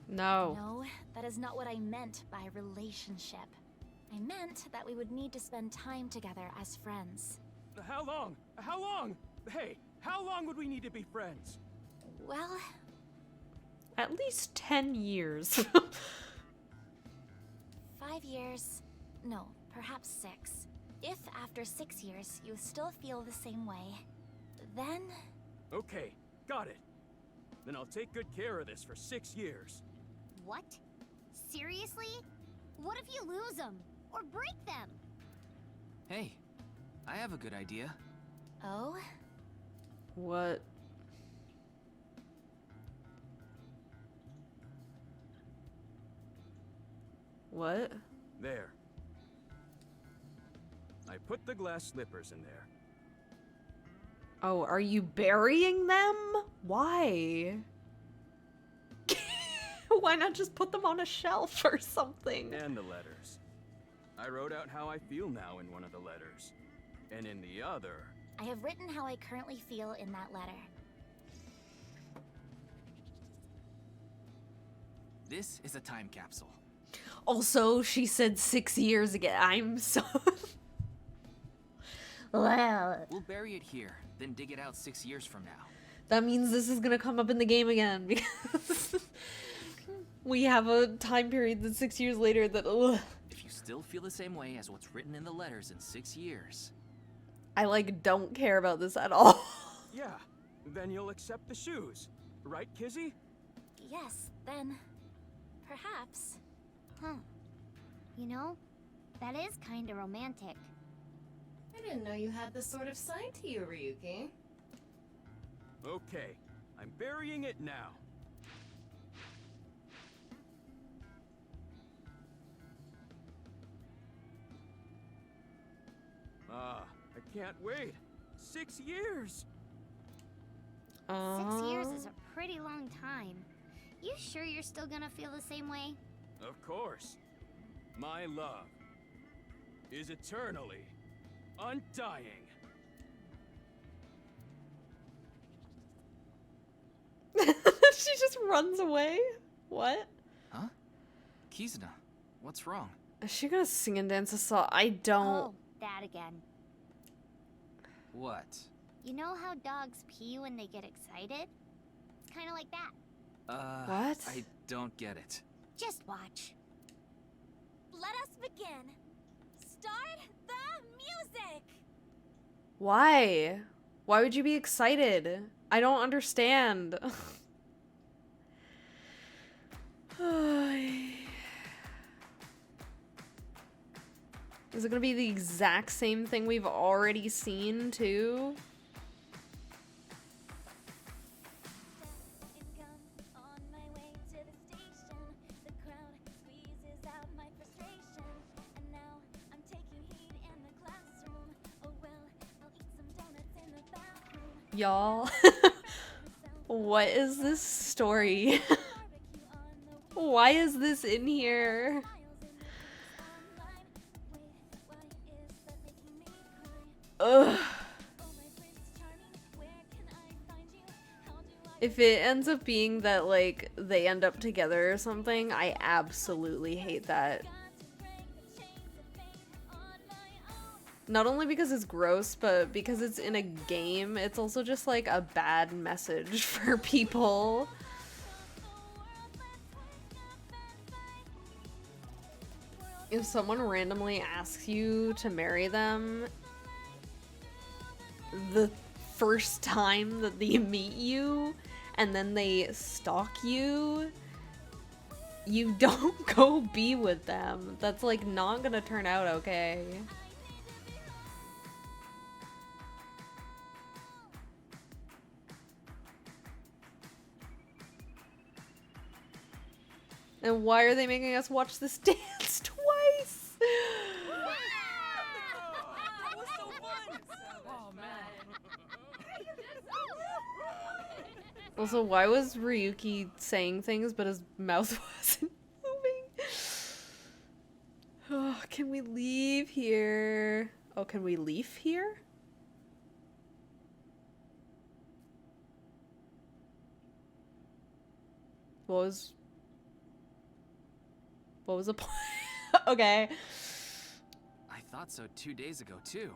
No. No, that is not what I meant by relationship. I meant that we would need to spend time together as friends. How long? How long? Hey, how long would we need to be friends? Well, At least 10 years. 5 years. No, perhaps 6. If after 6 years you still feel the same way, then... Okay, got it. Then I'll take good care of this for 6 years. What? Seriously? What if you lose them? Or break them? Hey, I have a good idea. Oh? What? What? There. I put the glass slippers in there. Oh, are you burying them? Why? Why not just put them on a shelf or something? And the letters. I wrote out how I feel now in one of the letters. And in the other... I have written how I currently feel in that letter. This is a time capsule. Also, she said 6 years again. I'm so... Well... We'll bury it here, then dig it out 6 years from now. That means this is gonna come up in the game again, because... we have a time period that's 6 years later that... Ugh. If you still feel the same way as what's written in the letters in 6 years... I, like, don't care about this at all. Yeah, then you'll accept the shoes. Right, Kizzy? Yes, then... perhaps. Huh. You know, that is kinda romantic. I didn't know you had this sort of side to you, Ryuki. Okay, I'm burying it now. I can't wait. 6 years! 6 years is a pretty long time. You sure you're still gonna feel the same way? Of course. My love is eternally undying. She just runs away? What? Huh? Kizuna, what's wrong? Is she gonna sing and dance a song? I don't... Oh, that again. What? You know how dogs pee when they get excited? It's kinda like that. What? I don't get it. Just watch. Let us begin. Start the music. Why? Why would you be excited? I don't understand. Is it gonna be the exact same thing we've already seen, too? Y'all, what is this story? Why is this in here? Ugh. If it ends up being that, like, they end up together or something, I absolutely hate that. Not only because it's gross, but because it's in a game, it's also just, like, a bad message for people. If someone randomly asks you to marry them the first time that they meet you, and then they stalk you, you don't go be with them. That's, like, not gonna turn out okay. And why are they making us watch this dance twice? That was so fun! Oh, man. Also, why was Ryuki saying things but his mouth wasn't moving? Oh, can we leave here? Oh, can we leave here? What was the point? Okay. I thought so 2 days ago, too.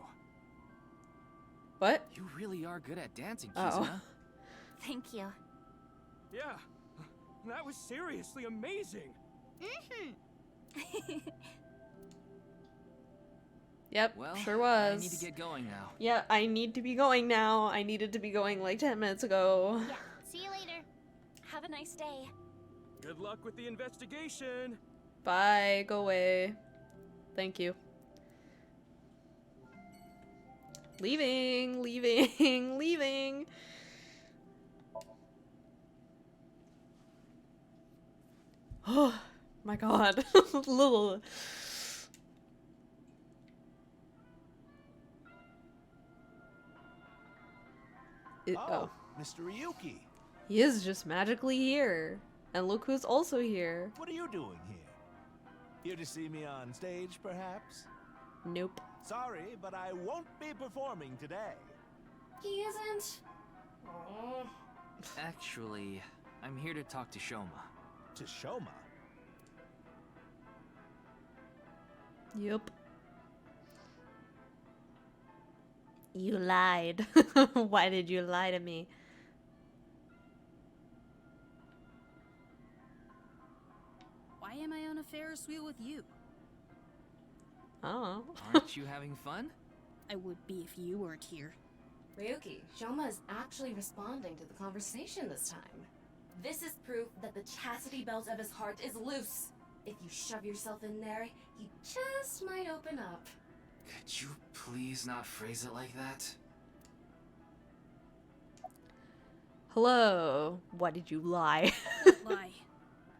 What? You really are good at dancing, Uh-oh. Kizuna. Thank you. Yeah, that was seriously amazing. Yep, Well, sure was. I need to get going now. Yeah, I need to be going now. I needed to be going like 10 minutes ago. Yeah, see you later. Have a nice day. Good luck with the investigation. Bye, go away. Thank you. Leaving, leaving, leaving. Oh my god. Little. Oh, Mr. Ryuki. He is just magically here. And look who's also here. What are you doing here? Here to see me on stage, perhaps? Nope. Sorry, but I won't be performing today. He isn't. Oh. Actually, I'm here to talk to Shoma. To Shoma? Yup. You lied. Why did you lie to me? Why am I on a Ferris wheel with you? Oh. Aren't you having fun? I would be if you weren't here. Ryuki, Shoma is actually responding to the conversation this time. This is proof that the chastity belt of his heart is loose. If you shove yourself in there, he just might open up. Could you please not phrase it like that? Hello. Why did you lie? Lie.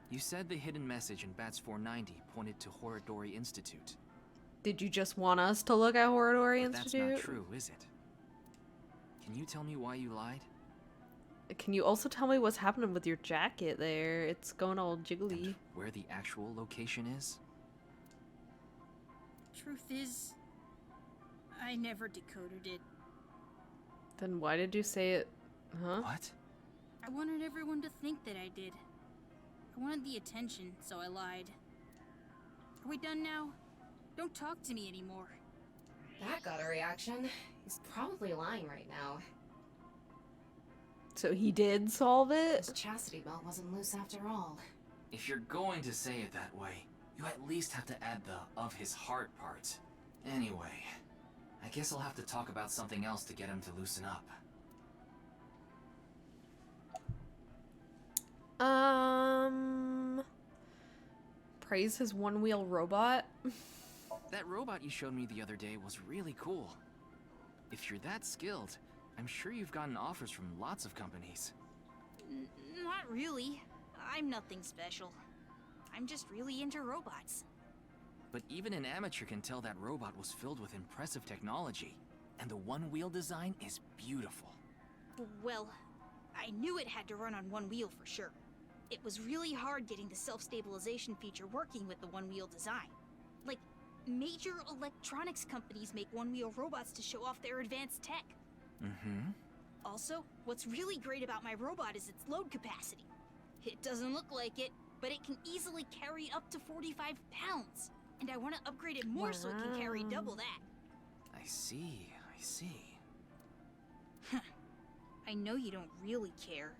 You said the hidden message in Bats 490 pointed to Horadori Institute. Did you just want us to look at Horadori But Institute? that's not true, is it? Can you tell me why you lied? Can you also tell me what's happening with your jacket there? It's going all jiggly. And where the actual location is? Truth is, I never decoded it. Then why did you say it? Huh? What? I wanted everyone to think that I did. I wanted the attention, so I lied. Are we done now? Don't talk to me anymore. That got a reaction. He's probably lying right now. So he did solve it? His chastity belt wasn't loose after all. If you're going to say it that way, you at least have to add the "of his heart" part. Anyway, I guess I'll have to talk about something else to get him to loosen up. Praise his one-wheel robot? That robot you showed me the other day was really cool. If you're that skilled, I'm sure you've gotten offers from lots of companies. Not really. I'm nothing special. I'm just really into robots. But even an amateur can tell that robot was filled with impressive technology. And the one-wheel design is beautiful. Well, I knew it had to run on one wheel for sure. It was really hard getting the self-stabilization feature working with the one-wheel design. Like, major electronics companies make one-wheel robots to show off their advanced tech. Mm-hmm. Also, what's really great about my robot is its load capacity. It doesn't look like it, but it can easily carry up to 45 pounds. And I want to upgrade it more so it can carry double that. I see, I see. I know you don't really care.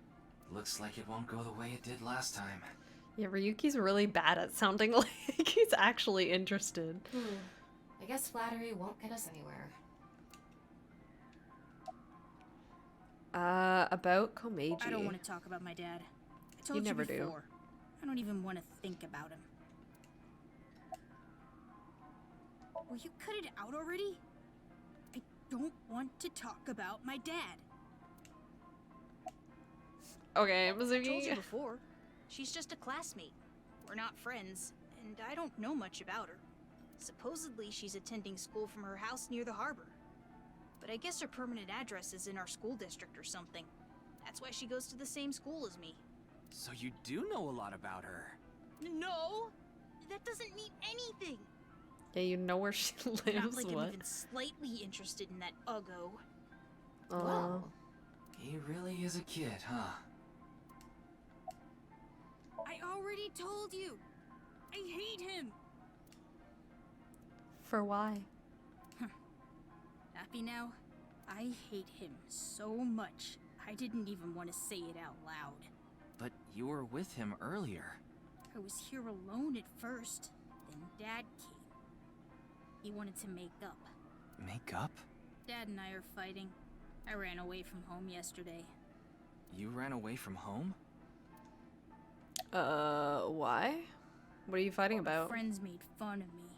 Looks like it won't go the way it did last time. Yeah, Ryuki's really bad at sounding like he's actually interested. I guess flattery won't get us anywhere. About Komeiji. I don't want to talk about my dad. I told You never before. do. I don't even want to think about him. Will you cut it out already? I don't want to talk about my dad. Okay, I told Mizuki. you before. She's just a classmate. We're not friends, and I don't know much about her. Supposedly, she's attending school from her house near the harbor. But I guess her permanent address is in our school district or something. That's why she goes to the same school as me. So you do know a lot about her. No! That doesn't mean anything! Yeah, you know where she lives. Not like what? I'm even slightly interested in that Uggo. Well, He really is a kid, huh? I already told you! I hate him! For why? Happy now? I hate him so much, I didn't even want to say it out loud. But you were with him earlier. I was here alone at first, then Dad came. He wanted to make up. Make up? Dad and I are fighting. I ran away from home yesterday. You ran away from home? Why? What are you fighting about? Friends made fun of me.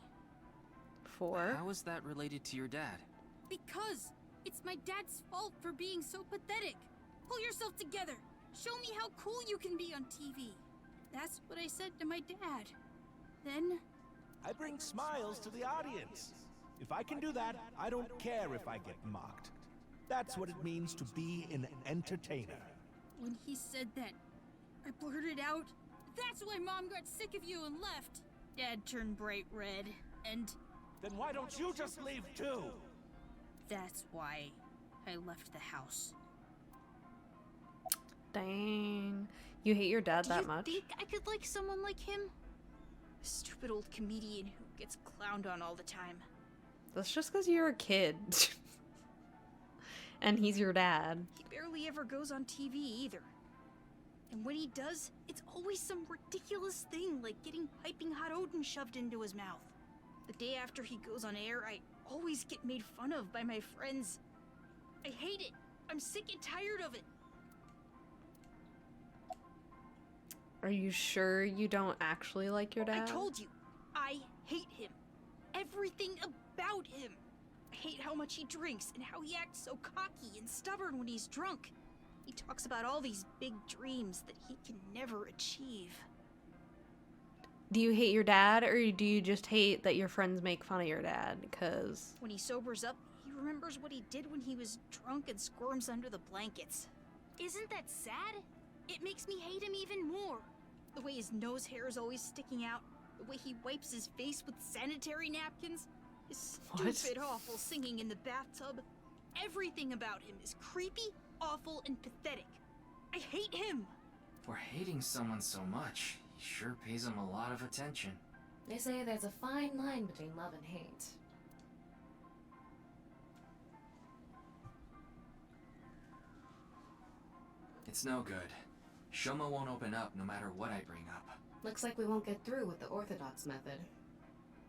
For? How is that related to your dad? Because it's my dad's fault for being so pathetic. Pull yourself together. Show me how cool you can be on TV. That's what I said to my dad. Then... I bring smiles to the audience. If I can do that, I don't care if I get mocked. That's what it means to be an entertainer. when he said that, I blurted out, "That's why Mom got sick of you and left." Dad turned bright red, and... Then why don't you just leave too? That's why I left the house. Dang. You hate your dad that much? Do you think I could like someone like him? A stupid old comedian who gets clowned on all the time. That's just because you're a kid. And he's your dad. He barely ever goes on TV either. And when he does, it's always some ridiculous thing like getting piping hot Odin shoved into his mouth. The day after he goes on air, I always get made fun of by my friends. I hate it. I'm sick and tired of it. Are you sure you don't actually like your dad? I told you, I hate him. Everything about him. I hate how much he drinks and how he acts so cocky and stubborn when he's drunk. He talks about all these big dreams that he can never achieve. Do you hate your dad, or do you just hate that your friends make fun of your dad? Because when he sobers up, he remembers what he did when he was drunk and squirms under the blankets. Isn't that sad? It makes me hate him even more. The way his nose hair is always sticking out, the way he wipes his face with sanitary napkins, his stupid, awful singing in the bathtub. Everything about him is creepy, awful, and pathetic. I hate him! For hating someone so much, he sure pays him a lot of attention. They say there's a fine line between love and hate. It's no good. Shoma won't open up no matter what I bring up. Looks like we won't get through with the orthodox method.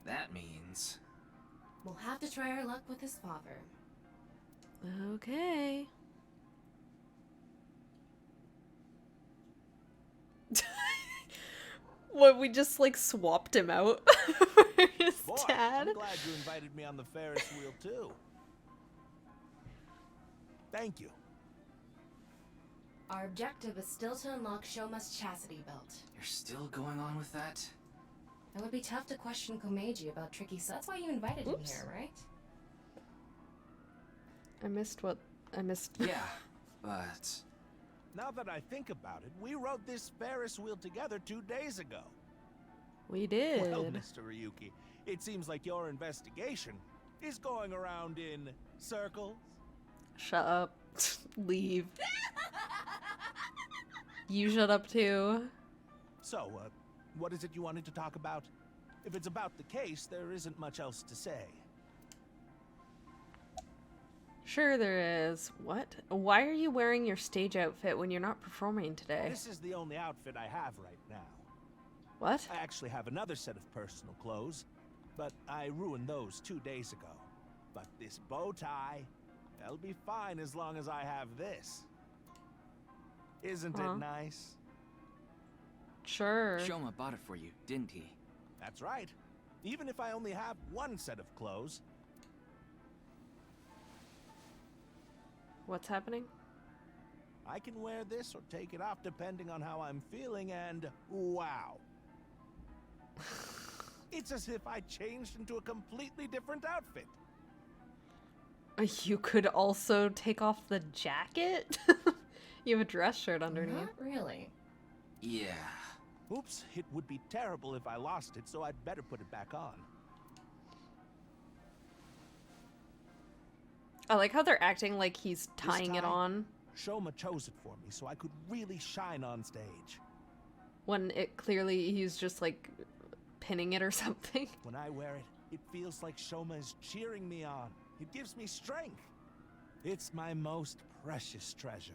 That means... we'll have to try our luck with his father. okay. What, we just like swapped him out for his Boy, dad? I'm glad you invited me on the Ferris wheel too. Thank you. Our objective is still to unlock Shoma's chastity belt. You're still going on with that? It would be tough to question Komeiji about tricky stuff. That's why you invited him here, right? I missed. Yeah, but... Now that I think about it, we rode this Ferris wheel together 2 days ago. We did. Well, Mr. Ryuki, it seems like your investigation is going around in circles. Shut up. Leave. You shut up too. So, what is it you wanted to talk about? If it's about the case, there isn't much else to say. Sure there is. What? Why are you wearing your stage outfit when you're not performing today? This is the only outfit I have right now. What? I actually have another set of personal clothes, but I ruined those 2 days ago. But this bow tie, that'll be fine as long as I have this. Isn't it nice? Sure. Shoma bought it for you, didn't he? That's right. Even if I only have one set of clothes. What's happening? I can wear this or take it off depending on how I'm feeling, and wow. It's as if I changed into a completely different outfit. You could also take off the jacket? You have a dress shirt underneath. Not really. Yeah. Oops, it would be terrible if I lost it, so I'd better put it back on. I like how they're acting like he's tying it on. Shoma chose it for me so I could really shine on stage. When it clearly he's just like pinning it or something. When I wear it, it feels like Shoma is cheering me on. It gives me strength. It's my most precious treasure.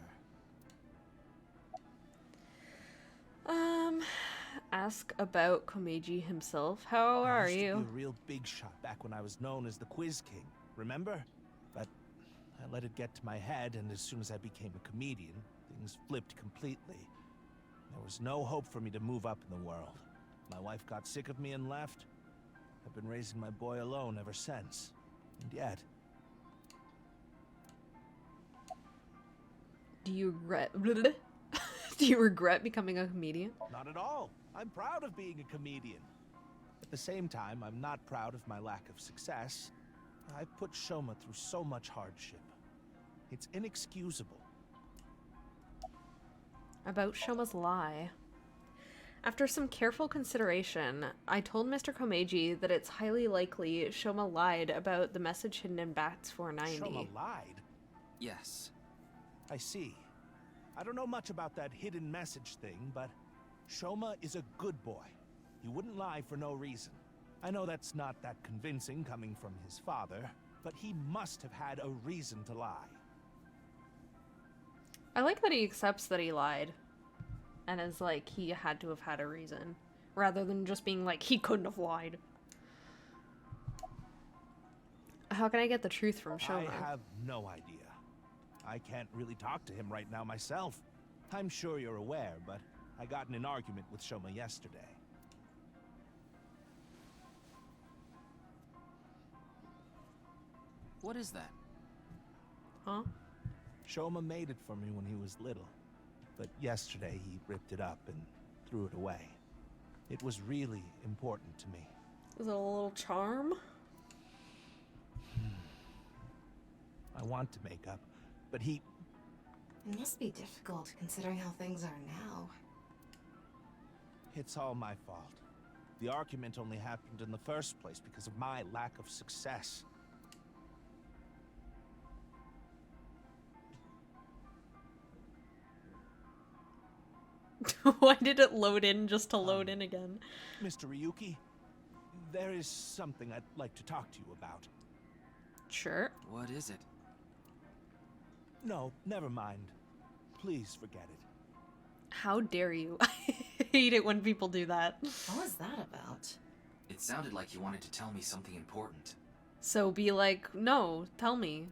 Ask about Komeiji himself. How are I used you? to be a real big shot back when I was known as the Quiz King, remember? But I let it get to my head, and as soon as I became a comedian, things flipped completely. There was no hope for me to move up in the world. My wife got sick of me and left. I've been raising my boy alone ever since. And yet... Do you regret... Do you regret becoming a comedian? Not at all. I'm proud of being a comedian. At the same time, I'm not proud of my lack of success. I put Shoma through so much hardship. It's inexcusable. About Shoma's lie. After some careful consideration, I told Mr. Komeiji that it's highly likely Shoma lied about the message hidden in Bats 490. Shoma lied? Yes. I see. I don't know much about that hidden message thing, but Shoma is a good boy. He wouldn't lie for no reason. I know that's not that convincing coming from his father, but he must have had a reason to lie. I like that he accepts that he lied. And is like, he had to have had a reason. Rather than just being like, he couldn't have lied. How can I get the truth from Shoma? I have no idea. I can't really talk to him right now myself. I'm sure you're aware, but I got in an argument with Shoma yesterday. What is that? Huh? Shoma made it for me when he was little, but yesterday he ripped it up and threw it away. It was really important to me. Is it a little charm? I want to make up, but he... It must be difficult considering how things are now. It's all my fault. The argument only happened in the first place because of my lack of success. Why did it load in just to load in again? Mr. Ryuki, there is something I'd like to talk to you about. Sure. What is it? No, never mind. Please forget it. How dare you? I hate it when people do that. What was that about? It sounded like you wanted to tell me something important. So be like, no, tell me.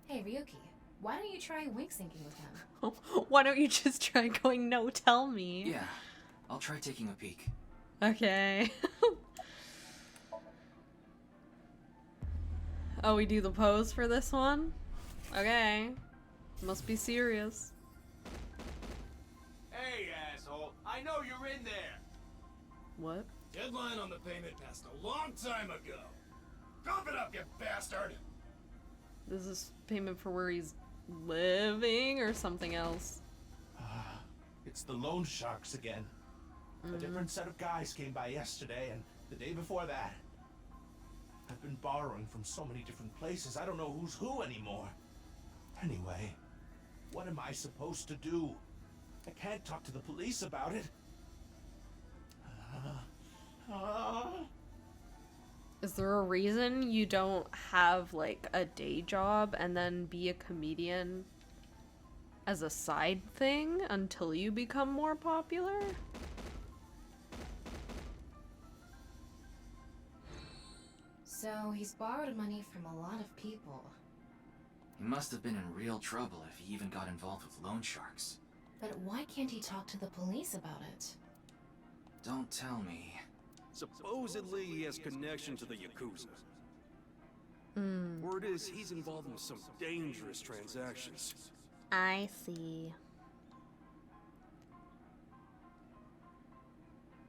Hey, Ryuki, why don't you try wink syncing with him? Why don't you just try going, no, tell me? Yeah, I'll try taking a peek. Okay. Oh, we do the pose for this one? Okay. Must be serious. Hey, asshole. I know you're in there. What? Deadline on the payment passed a long time ago. Cough it up, you bastard! This is payment for where he's living or something else? It's the loan sharks again. A different set of guys came by yesterday and the day before that. I've been borrowing from so many different places, I don't know who's who anymore. Anyway, what am I supposed to do? I can't talk to the police about it. Is there a reason you don't have, like, a day job and then be a comedian as a side thing until you become more popular? So, he's borrowed money from a lot of people. He must have been in real trouble if he even got involved with loan sharks. But why can't he talk to the police about it? Don't tell me. Supposedly he has connection to the Yakuza. Word is he's involved in some dangerous transactions. I see.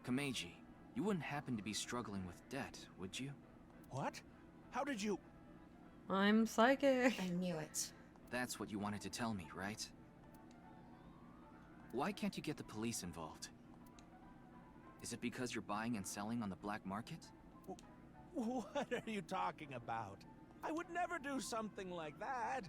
Kameji, you wouldn't happen to be struggling with debt, would you? What? How did you... I'm psychic. I knew it. That's what you wanted to tell me, right? Why can't you get the police involved? Is it because you're buying and selling on the black market? What are you talking about? I would never do something like that.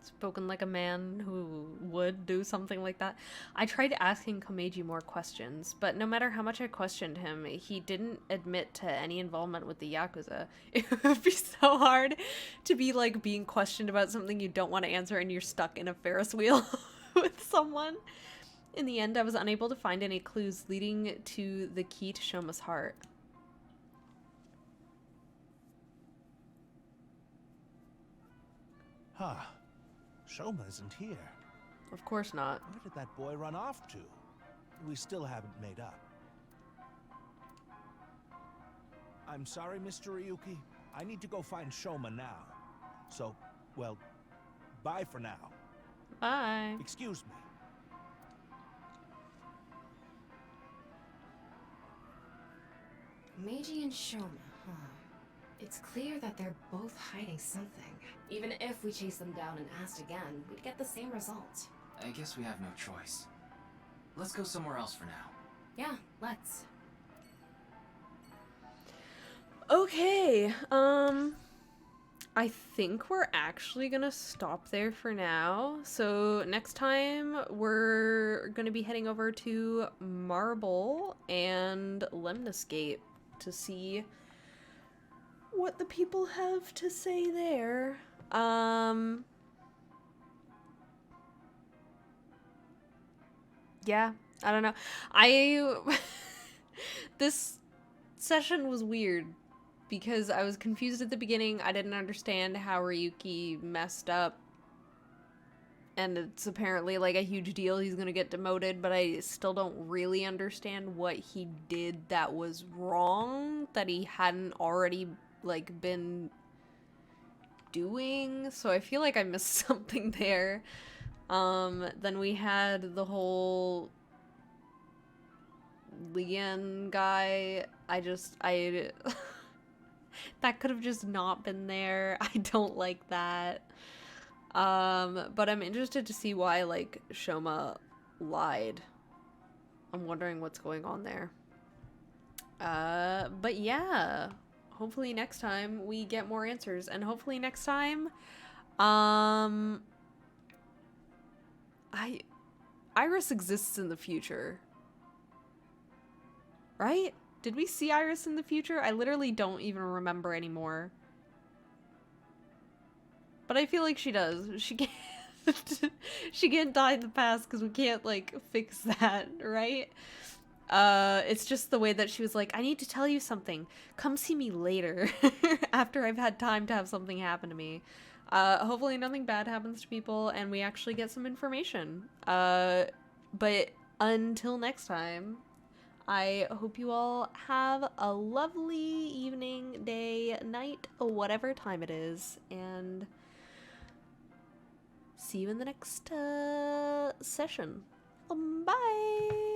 Spoken like a man who would do something like that. I tried asking Komeiji more questions, but no matter how much I questioned him, he didn't admit to any involvement with the Yakuza. It would be so hard to be like being questioned about something you don't want to answer and you're stuck in a Ferris wheel with someone. In the end, I was unable to find any clues leading to the key to Shoma's heart. Huh. Shoma isn't here. Of course not. Where did that boy run off to? We still haven't made up. I'm sorry, Mr. Ryuki. I need to go find Shoma now. So, well, bye for now. Bye. Excuse me. Meiji and Shoma, huh? It's clear that they're both hiding something. Even if we chase them down and asked again, we'd get the same result. I guess we have no choice. Let's go somewhere else for now. Yeah, let's. Okay, I think we're actually gonna stop there for now. So next time we're gonna be heading over to Marble and Lemniscape to see what the people have to say there. Yeah, I don't know. This session was weird because I was confused at the beginning. I didn't understand how Ryuki messed up. And it's apparently like a huge deal. He's gonna get demoted, but I still don't really understand what he did that was wrong that he hadn't already like been doing. So I feel like I missed something there. Then we had the whole Lian guy. That could have just not been there. I don't like that. But I'm interested to see why, like, Shoma lied. I'm wondering what's going on there. But yeah. Hopefully next time we get more answers. And hopefully next time, Iris exists in the future. Right? Did we see Iris in the future? I literally don't even remember anymore. But I feel like she does. She can't she can't die in the past because we can't like fix that, right? It's just the way that she was like, I need to tell you something. Come see me later after I've had time to have something happen to me. Hopefully nothing bad happens to people and we actually get some information. But until next time, I hope you all have a lovely evening, day, night, whatever time it is, and see you in the next session. Bye!